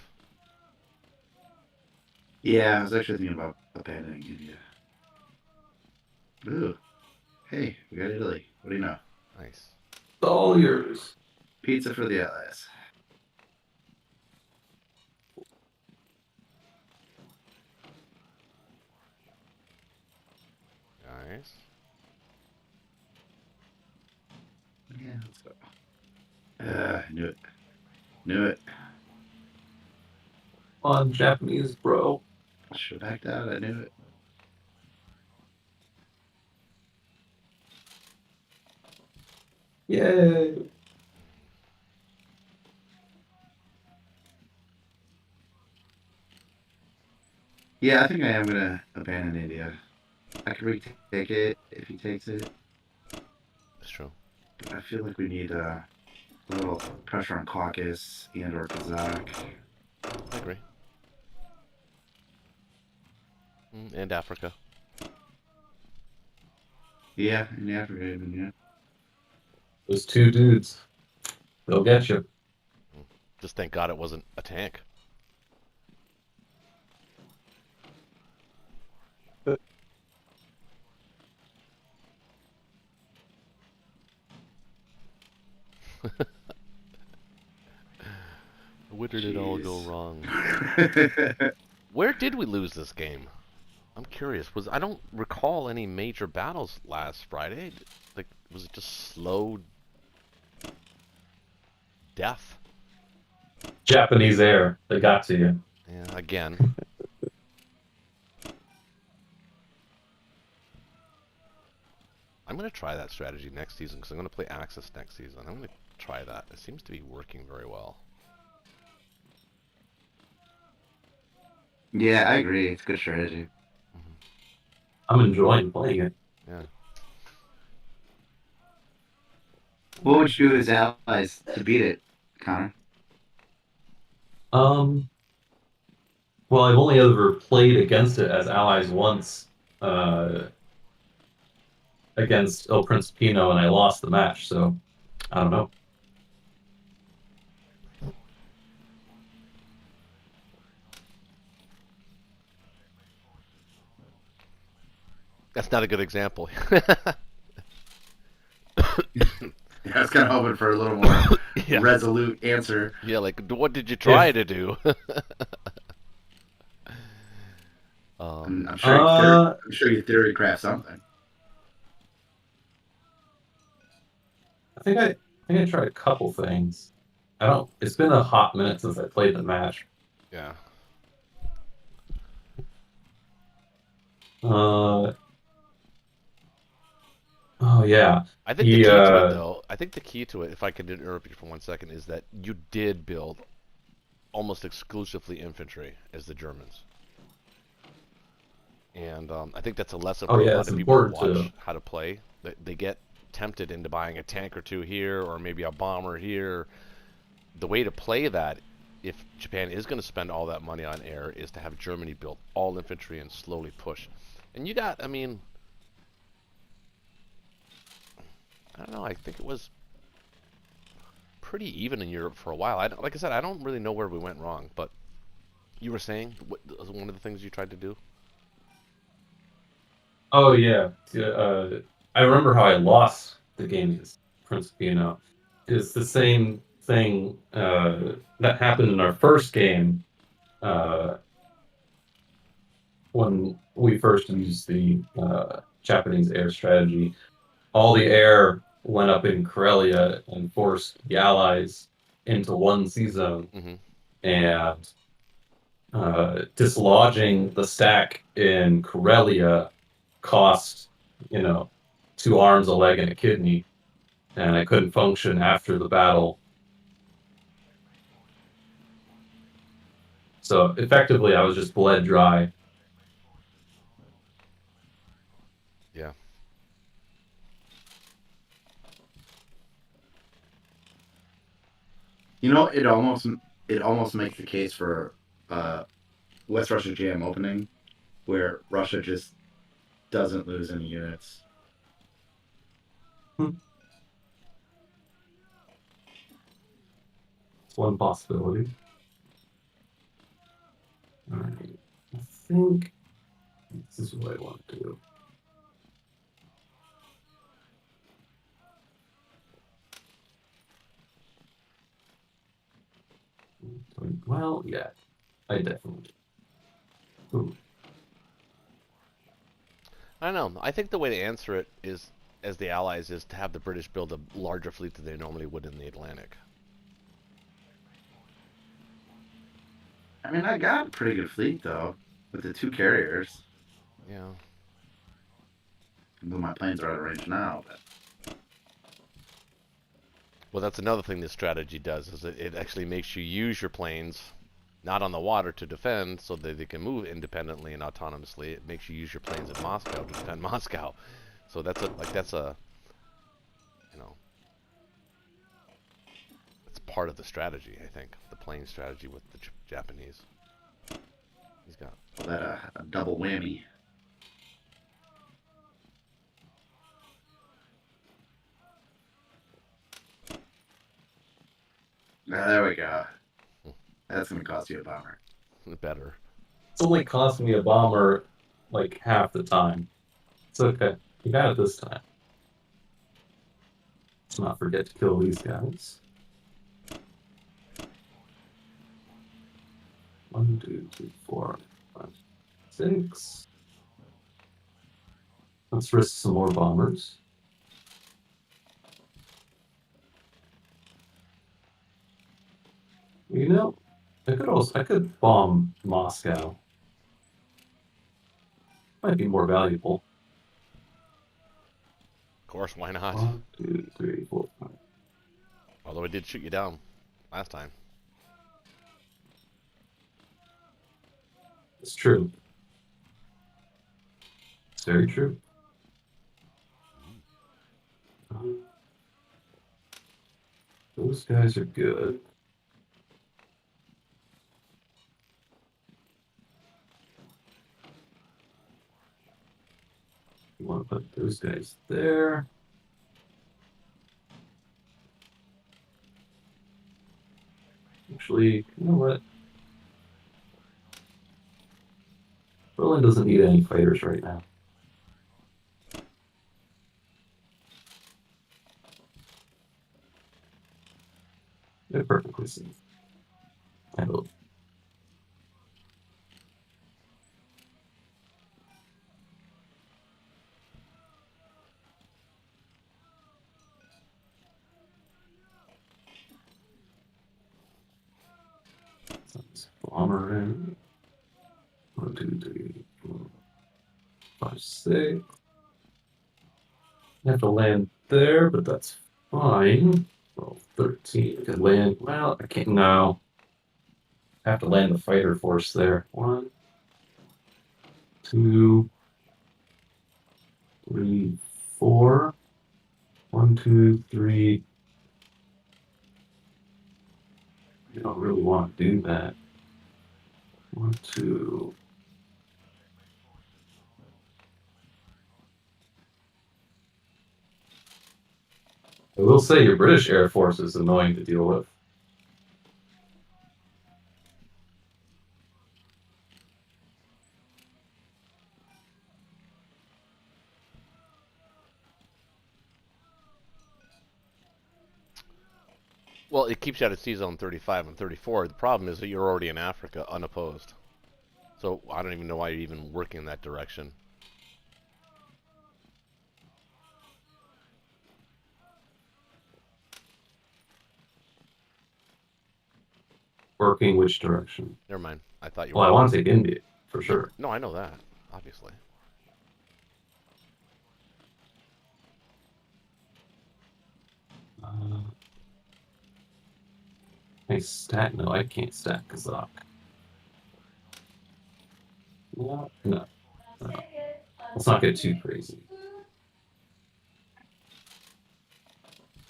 Yeah, I was actually thinking about abandoning India. Ooh. Hey, we got Italy. What do you know? Nice. It's all yours. Pizza for the Allies. Nice. Yeah, let's go. Knew it. Knew it. On Japanese, bro. Should have backed out. I knew it. Yay. Yeah, I think I am gonna abandon India. I could retake it if he takes it. That's true. But I feel like we need a little pressure on Caucasus and or Kazakh. I agree. And Africa. Yeah, in Africa even, yeah. Those two dudes, they'll get you. Just thank God it wasn't a tank. Where did it all go wrong? Where did we lose this game? I'm curious. I don't recall any major battles last Friday. Like, was it just slow death? Japanese air, they got to you. Yeah, again. I'm going to try that strategy next season because I'm going to play Axis next season. I'm going to try that. It seems to be working very well. Yeah, I agree. It's a good strategy. I'm enjoying playing it. Yeah. What would you do as allies to beat it, Connor? Well, I've only ever played against it as allies once, against El Principino, and I lost the match, so I don't know. That's not a good example. Yeah, I was kind of hoping for a little more Yeah. resolute answer. Yeah, like, what did you try to do? I'm sure you theory craft something. I think I tried a couple things. I don't. It's been a hot minute since I played the match. Yeah. Oh yeah. I think the key to it, though, if I could interrupt you for 1 second, is that you did build almost exclusively infantry as the Germans. And I think that's a lesson for a lot of people who watch how to play. They get tempted into buying a tank or two here, or maybe a bomber here. The way to play that, if Japan is going to spend all that money on air, is to have Germany build all infantry and slowly push. And you got, I mean, I don't know, I think it was pretty even in Europe for a while. Like I said, I don't really know where we went wrong, but you were saying one of the things you tried to do? Oh yeah. I remember how I lost the game against Principino. It's the same thing that happened in our first game when we first used the Japanese air strategy. All the air went up in Karelia and forced the Allies into one sea zone, and dislodging the stack in Karelia cost, 2 arms, a leg, and a kidney, and I couldn't function after the battle. So effectively, I was just bled dry. Yeah. You know, it almost makes the case for West Russia Jam opening, where Russia just doesn't lose any units. It's one possibility. All right, I think this is what I want to do. Well, yeah, I definitely. Ooh. I don't know. I think the way to answer it is, as the Allies, is to have the British build a larger fleet than they normally would in the Atlantic. I mean, I got a pretty good fleet, though, with the 2 carriers. Yeah. Though my planes are out of range now, but... Well, that's another thing this strategy does, is it actually makes you use your planes not on the water to defend so that they can move independently and autonomously. It makes you use your planes at Moscow to defend Moscow. So that's part of the strategy, I think. The plane strategy with the Japanese. He's got Call that a double whammy. There we go. That's going to cost you a bomber. Better. It's only costing me a bomber like half the time. It's okay. You got it this time. Let's not forget to kill these guys. 1, 2, 3, 4, 5, 6. Let's risk some more bombers. You know, I could bomb Moscow. Might be more valuable. Of course, why not? 1, 2, 3, 4, 5. Although it did shoot you down last time. It's true. It's very true. Those guys are good. You want to put those guys there. Actually, you know what? Berlin doesn't need any fighters right now. They're perfectly safe. I hope. Bomber in. 1, 2, 3, 4, 5, 6. I have to land there, but that's fine. Well, 13 could land. Well, I can't now. I have to land the fighter force there. 1, 2, 3, 4. 1, 2, 3. I don't really want to do that. 1, 2. I will say your British Air Force is annoying to deal with. Well, it keeps you out of Sea Zone 35 and 34. The problem is that you're already in Africa unopposed. So I don't even know why you're even working in that direction. Working which direction? Never mind. I thought you Well, were. I want to take India, for sure. No, I know that, obviously. I stack? No, I can't stack Kazakh. No. Let's not get too crazy.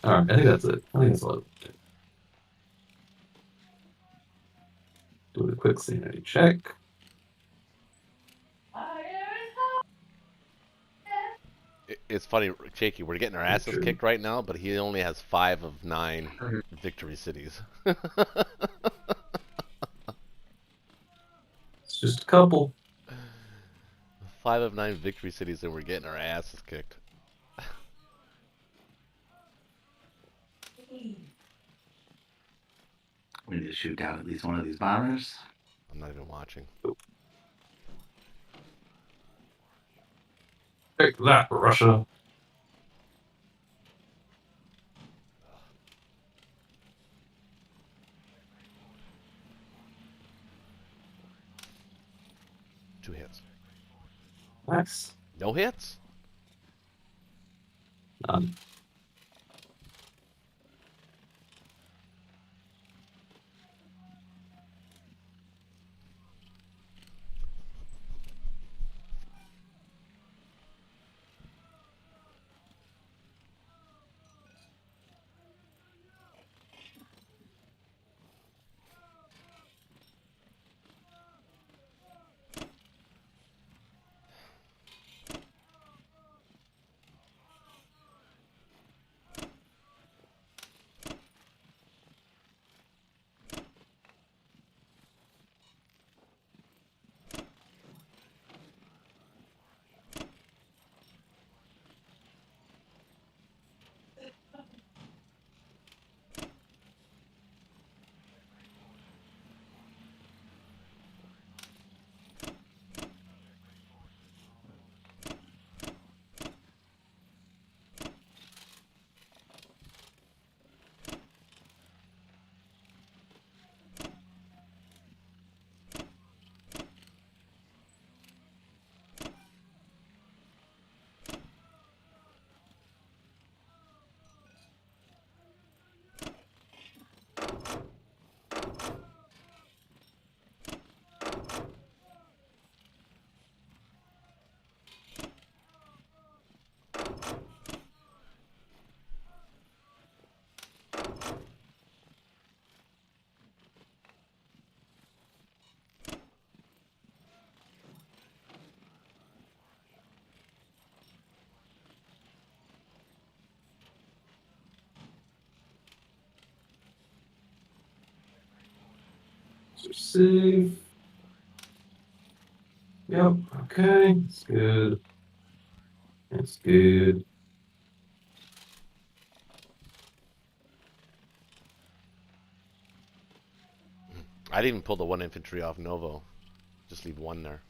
Alright, I think that's it. I think that's all. Do a quick sanity check. It's funny, Shaky, we're getting our asses True. kicked right now, but he only has 5 of 9 victory cities. It's just a couple. 5 of 9 victory cities, and we're getting our asses kicked. We need to shoot down at least one of these bombers. I'm not even watching. Take that, Russia. Two hits. Nice. No hits? None. Are safe. Yep, okay, it's good. It's good. I didn't even pull the 1 infantry off Novo. Just leave 1 there.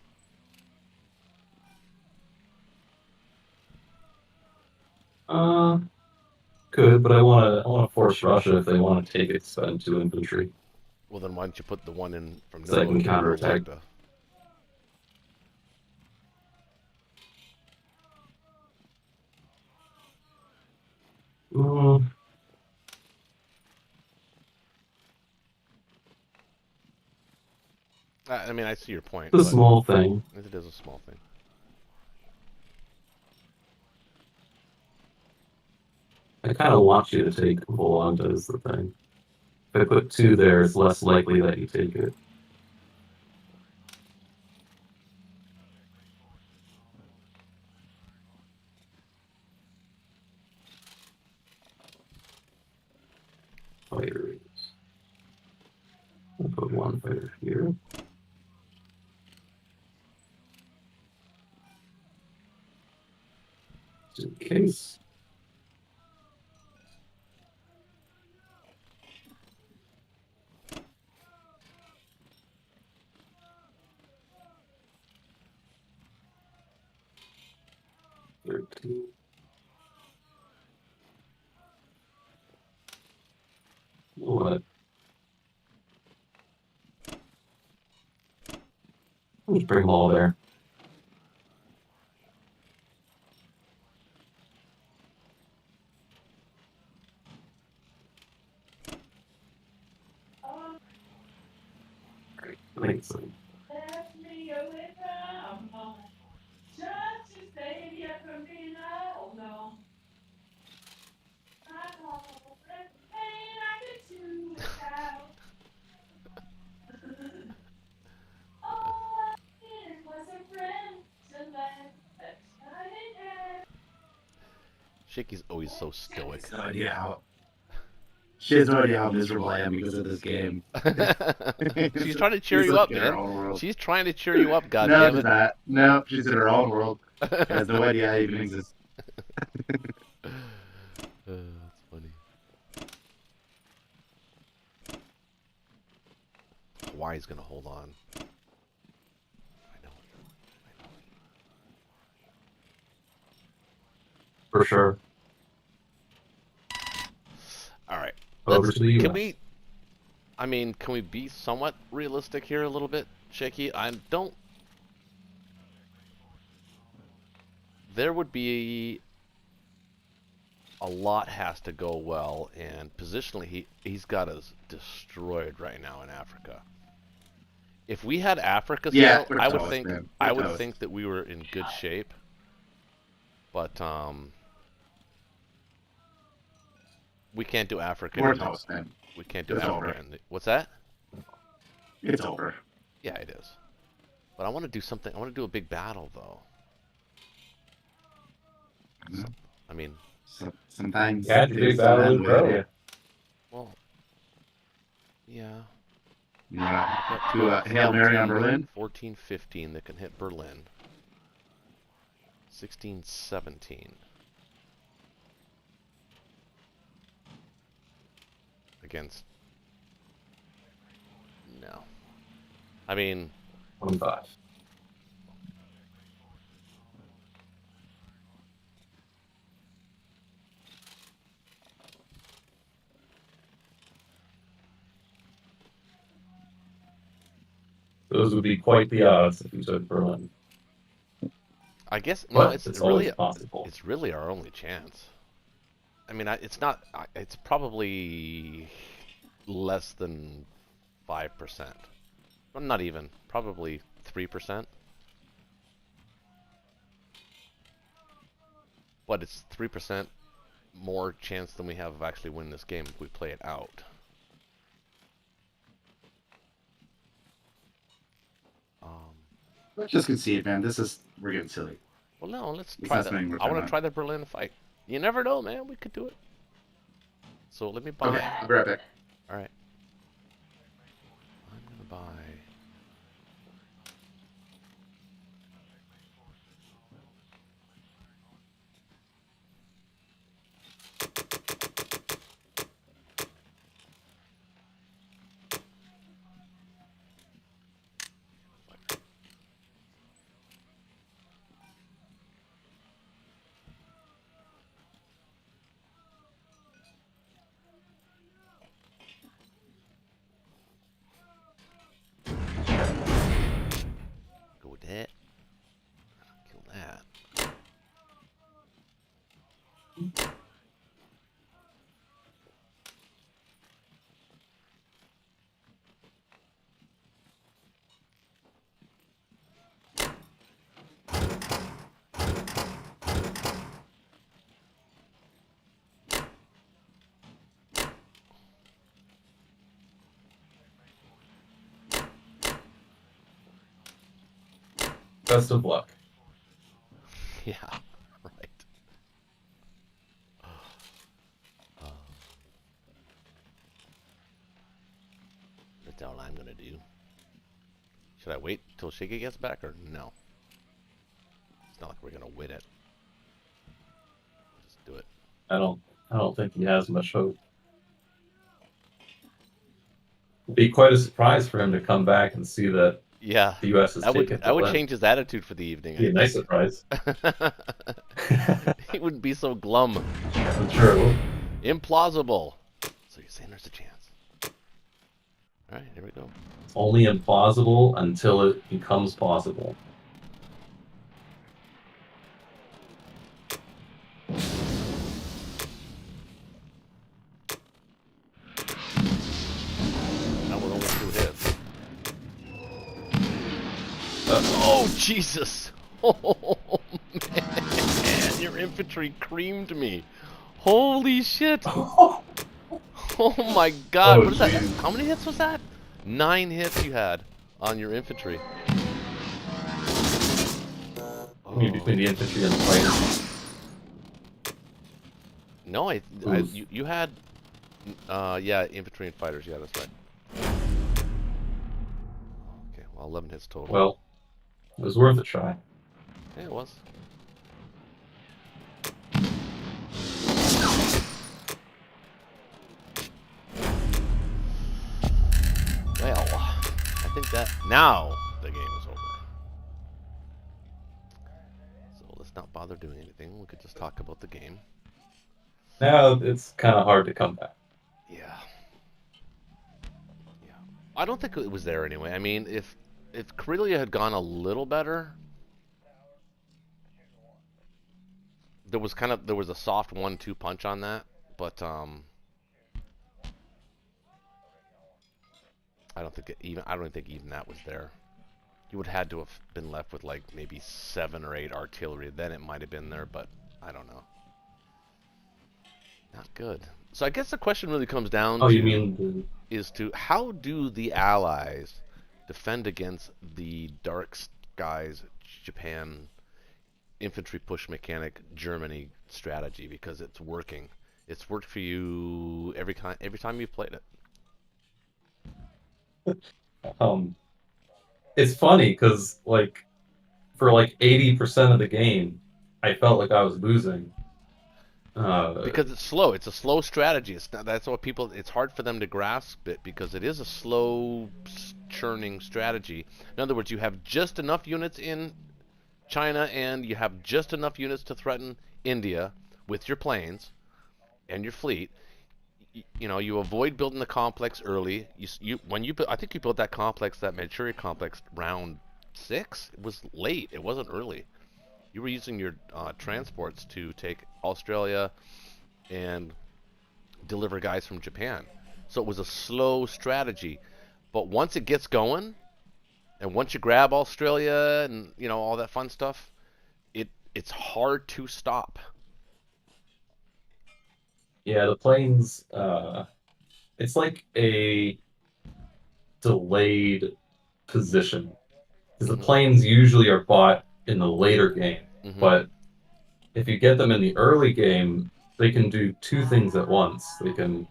Could, but I wanna force Russia if they want to take it, spend 2 infantry. Well, then why don't you put the 1 in from So I Novo can to counterattack. Vologda? Mm, I mean, I see your point, it's a but small thing. it is a small thing. I kind of want you to take Volanda is the thing. If I put 2 there, it's less likely that you take it. Fighters. I'll put 1 fighter here. Just in case. What? Let's bring them all there. Great. I think it's like, Shaky's always so stoic. She has no idea how. She has no idea how miserable I am because of this game. She's trying to cheer She's you up, in her man. own world. She's trying to cheer you up, No, goddammit. she's not. No, she's in her own world. She has no idea I even exist. That's funny. Hawaii's gonna hold on. I know. for sure. All right. Over to the US. Can we? I mean, can we be somewhat realistic here a little bit, Shaky? I don't. There would be a lot has to go well, and positionally, he's got us destroyed right now in Africa. If we had Africa Yeah, still, we're I would toast, think man. I We're would toast. think that we were in good shape. But we can't do Africa. We're toast, man. We can't do It's Africa. over. What's that? It's over. Yeah, it is. But I want to do something. I want to do a big battle, though. Yeah. I mean, Sometimes Yeah, it's a big battle with Bro. well, yeah. Yeah. To Hail Mary on Berlin. 14, 15 that can hit Berlin. 16, 17. Against... No. I mean... 25. Those would be quite the odds if you took Berlin. I guess... No, But it's it's really... always possible. It's really our only chance. I mean, it's not... It's probably less than 5%. Well, not even. Probably 3%. But it's 3% more chance than we have of actually winning this game if we play it out. Let's just concede, man. We're getting silly. Well, no, let's It's try not that. spending more I want time to on try the Berlin fight. You never know, man. We could do it. So let me buy. Okay, I'll be right back. All right. I'm gonna Nearby. Go with that. Kill that. Best of luck. Yeah, right. That's all I'm gonna do. Should I wait till Shiggy gets back or no? It's not like we're gonna win it. Just do it. I don't think he has much hope. It'd be quite a surprise for him to come back and see that Yeah, the U.S. has I would taken I would the change his attitude for the evening. Be a nice surprise. He wouldn't be so glum. True. Implausible. So you're saying there's a chance. Alright, here we go. It's only implausible until it becomes possible. That was only 2 hits. Oh, Jesus! Oh, man, your infantry creamed me. Holy shit! Oh my god, Oh, what is that? geez. How many hits was that? 9 hits you had on your infantry. I mean, between the infantry and the planes. No, you had, yeah, infantry and fighters. Yeah, that's right. Okay, well, 11 hits total. Well, it was worth a try. Yeah, it was. Well, I think that now the game is over. So let's not bother doing anything. We could just talk about the game. Now it's kind of hard to come back. Yeah. Yeah. I don't think it was there anyway. I mean, if Karelia had gone a little better, there was a soft 1-2 punch on that, but I don't think even that was there. You would have had to have been left with like maybe 7 or 8 artillery. Then it might have been there, but I don't know. Not good. So I guess the question really comes down Oh, you mean to how do the Allies defend against the Dark Skies Japan infantry push mechanic Germany strategy, because it's working. It's worked for you every time you've played it. It's funny because like for like 80% of the game, I felt like I was losing. Because it's slow. It's a slow strategy. That's what people. It's hard for them to grasp it because it is a slow churning strategy. In other words, you have just enough units in China and you have just enough units to threaten India with your planes and your fleet. You avoid building the complex early. I think you built that complex, that Manchuria complex, round 6. It was late. It wasn't early. You were using your transports to take Australia and deliver guys from Japan. So it was a slow strategy. But once it gets going, and once you grab Australia and all that fun stuff, it's hard to stop. Yeah, the planes, it's like a delayed position. Because the planes usually are bought in the later game. But if you get them in the early game, they can do 2 things at once. They can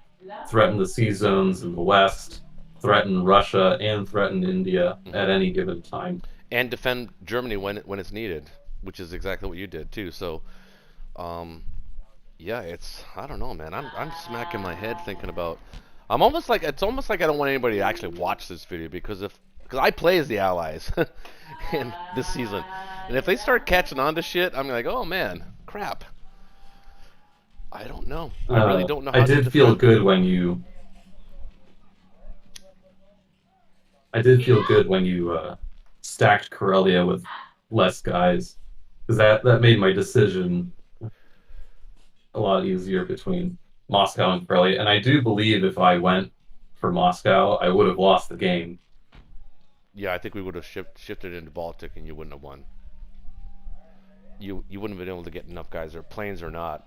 threaten the sea zones in the west, threaten Russia and threaten India Mhm. at any given time. And defend Germany when it's needed, which is exactly what you did too. So, um, yeah, I don't know, man. I'm smacking my head thinking about. It's almost like I don't want anybody to actually watch this video because I play as the Allies in this season, and if they start catching on to shit, I'm like, oh man, crap. I don't know. I really don't know I how to did feel defend. good when you. I did feel good when you stacked Corellia with less guys, because that made my decision a lot easier between Moscow and Corellia. And I do believe if I went for Moscow, I would have lost the game. Yeah, I think we would have shifted into Baltic, and you wouldn't have won. You wouldn't have been able to get enough guys, or planes or not.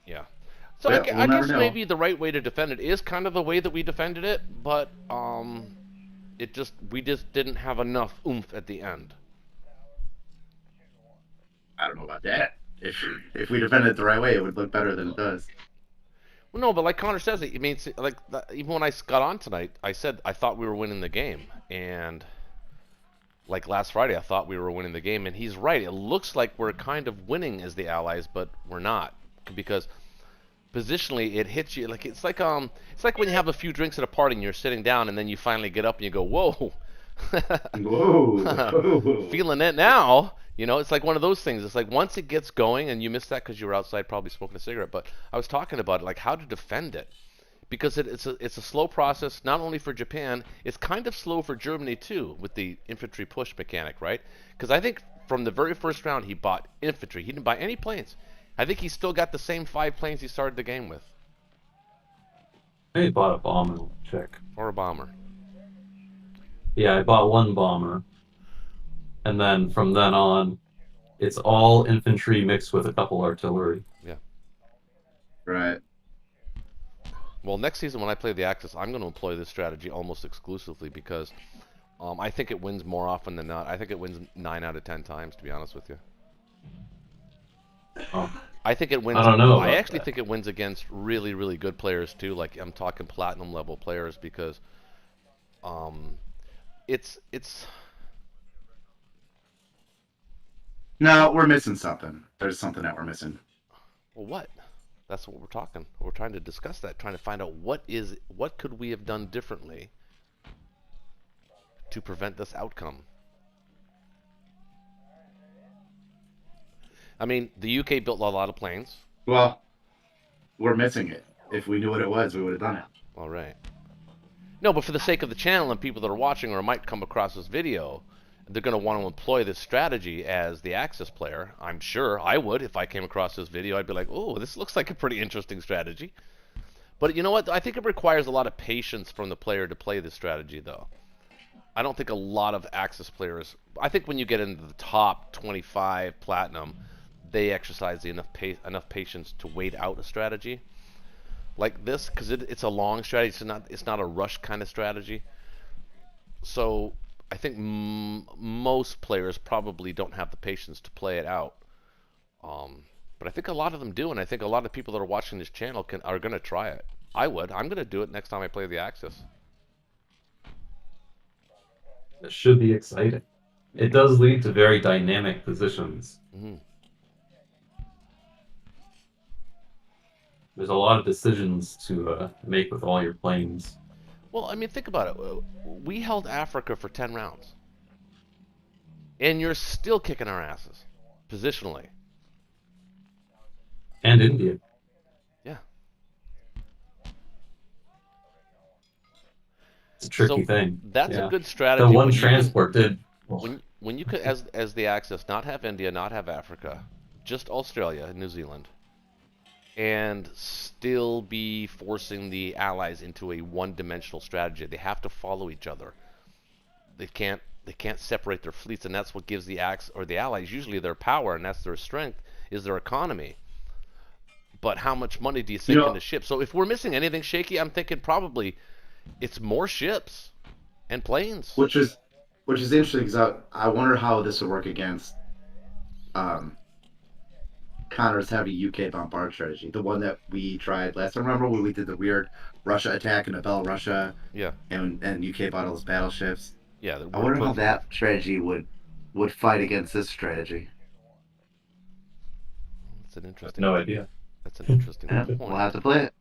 Yeah. So Yeah, we'll I never guess know. maybe the right way to defend it is kind of the way that we defended it, but we just didn't have enough oomph at the end. I don't know about that. If we defended it the right way, it would look better than it does. Well, no, but like Connor says, it means like even when I got on tonight, I said I thought we were winning the game, and like last Friday, I thought we were winning the game, and he's right. It looks like we're kind of winning as the Allies, but we're not because positionally it hits you like it's like when you have a few drinks at a party and you're sitting down, and then you finally get up and you go, whoa. Whoa. Feeling it now. It's like one of those things. It's like once it gets going, and you missed that because you were outside probably smoking a cigarette. But I was talking about it, like how to defend it, because it's a slow process. Not only for Japan, it's kind of slow for Germany too, with the infantry push mechanic, right? Because I think from the very first round he bought infantry. He didn't buy any planes. I think he's still got the same 5 planes he started the game with, I bought a bomber. Check. or a bomber. Yeah, I bought one bomber, and then from then on, it's all infantry mixed with a couple artillery. Yeah. Right. Well, next season when I play the Axis, I'm going to employ this strategy almost exclusively because I think it wins more often than not. I think it wins 9 out of 10 times, to be honest with you. Oh, I think it wins. I don't know I about actually that. think it wins against really, really good players too. Like I'm talking platinum level players because um, it's No, we're missing something. There's something that we're missing. well, what? That's what we're talking. We're trying to discuss that, trying to find out what could we have done differently to prevent this outcome. I mean, the UK built a lot of planes. Well, we're missing it. If we knew what it was, we would have done it. All right. No, but for the sake of the channel and people that are watching or might come across this video, they're going to want to employ this strategy as the Axis player. I'm sure I would if I came across this video. I'd be like, oh, this looks like a pretty interesting strategy. But you know what? I think it requires a lot of patience from the player to play this strategy, though. I don't think a lot of Axis players. I think when you get into the top 25 platinum, they exercise enough patience to wait out a strategy like this because it's a long strategy. It's not a rush kind of strategy. So I think most players probably don't have the patience to play it out. But I think a lot of them do, and I think a lot of people that are watching this channel are going to try it. I would. I'm going to do it next time I play the Axis. It should be exciting. It does lead to very dynamic positions. Mm-hmm. There's a lot of decisions to make with all your planes. Well, I mean, think about it. We held Africa for 10 rounds. And you're still kicking our asses, positionally. And India. Yeah. It's a tricky So thing. that's a Yeah. good The strategy. one transport did. When you could, as the Axis, not have India, not have Africa, just Australia and New Zealand, and still be forcing the Allies into a one-dimensional strategy. They have to follow each other. They can't separate their fleets, and that's what gives the Allies usually their power, and that's their strength, is their economy. But how much money do you sink into ships? So if we're missing anything shaky, I'm thinking probably it's more ships and planes. Which is interesting because I wonder how this would work against Connor's heavy UK bombard strategy, the one that we tried last time. Remember when we did the weird Russia attack in Belarusia Yeah. and UK bought all those battleships? Yeah, that I worked wonder how perfectly. that strategy would fight against this strategy. That's an I have interesting. no idea. That's an interesting Yeah, point. we'll have to play it.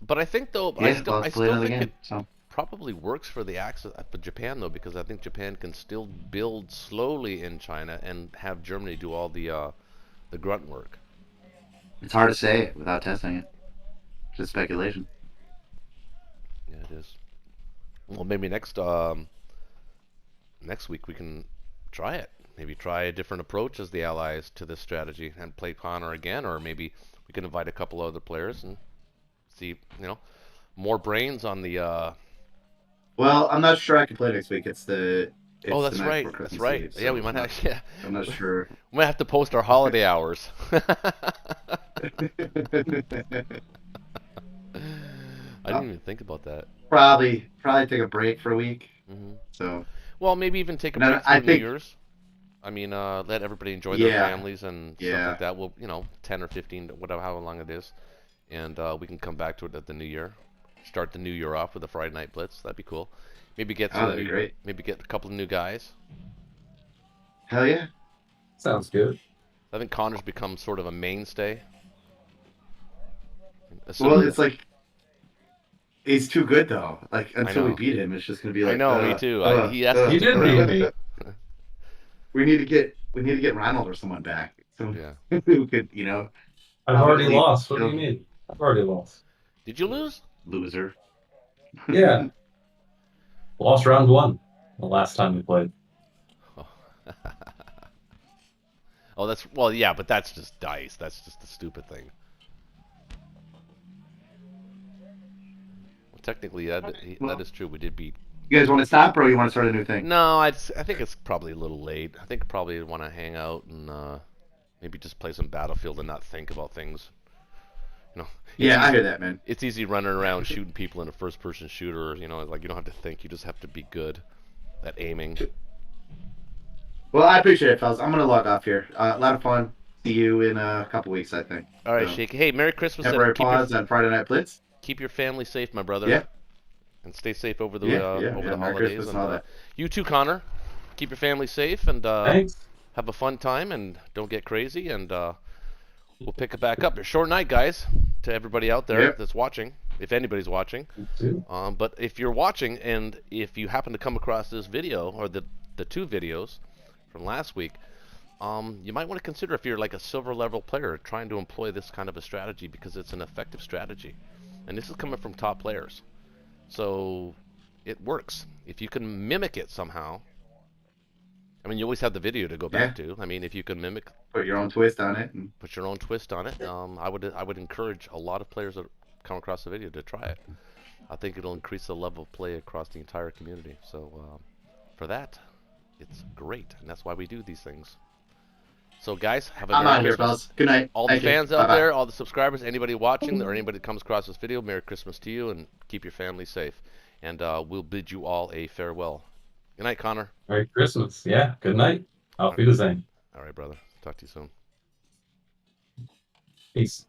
But I think though, Yeah, we'll I have to play still another think game. it So probably works for the axis for Japan though, because I think Japan can still build slowly in China and have Germany do all the grunt work. it's hard to say without testing it. Just speculation. Yeah, it is. Well, maybe next week we can try it. Maybe try a different approach as the allies to this strategy and play Connor again, or maybe we can invite a couple other players and see, more brains on the. Well, I'm not sure I can play next week. Oh, It's the that's night right. before That's Christmas right. Eve, Yeah, so we might actually. Yeah, I'm not sure. we might have to post our holiday hours. I didn't even think about that. Probably take a break for a week. Hmm. So Well, maybe even take a and then break I through New think Year's. I mean, let everybody enjoy their yeah, families and stuff like yeah. that. We'll, 10 or 15, whatever, however long it is, and we can come back to it at the New Year. Start the New Year off with a Friday Night Blitz. That'd be cool. Maybe get Oh, that'd be great. maybe get a couple of new guys. Hell yeah. Sounds good. I think Connor's become sort of a mainstay. Well, Assuming, it's like he's too good though. Like I until we know, beat him, it's just gonna be I like, know, me too. He has to You stick did beat around. me. we need to get Ronald or someone back, so Yeah. who could I've already prominently lost. What do you mean? I've already lost. Did you lose? loser. Yeah. Lost round one the last time we played. Oh. Oh, that's well, yeah, but that's just dice. That's just the stupid thing. Well, technically, that is true. We did beat. You guys want to stop or you want to start a new thing? No, I think it's probably a little late. I think probably want to hang out and maybe just play some Battlefield and not think about things. It's Yeah, I easy. hear that, man. It's easy running around shooting people in a first-person shooter. Like you don't have to think. You just have to be good at aiming. Well, I appreciate it, fellas. I'm gonna log off here. A lot of fun. See you in a couple weeks, I think. All right, So, Shaky. Hey, Merry Christmas temporary and pause on Friday Night Blitz. keep your family safe, my brother. Yeah, And stay safe over the yeah. Merry holidays. Christmas And and all that. you too, Connor. Keep your family safe and Thanks. have a fun time and don't get crazy. And we'll pick it back up. A short night, guys, to everybody out there Yep. that's watching, if anybody's watching. You too. But if you're watching and if you happen to come across this video or the two videos from last week, you might want to consider if you're like a silver level player trying to employ this kind of a strategy because it's an effective strategy. And this is coming from top players. So it works. If you can mimic it somehow, I mean, you always have the video to go back to. I mean, if you can mimic, Put your own twist on it. And put your own twist on it, I would encourage a lot of players that come across the video to try it. I think it'll increase the level of play across the entire community. So for that, it's great, and that's why we do these things. So guys, have a I'm Merry out of here, Christmas. fellas. Good night. All the Thank you. fans out Bye-bye. there, all the subscribers, anybody watching or anybody that comes across this video, Merry Christmas to you and keep your family safe. And we'll bid you all a farewell. Good night, Connor. Merry Christmas. Yeah. Good night. Auf Wiedersehen. All right, brother. Talk to you soon. Peace.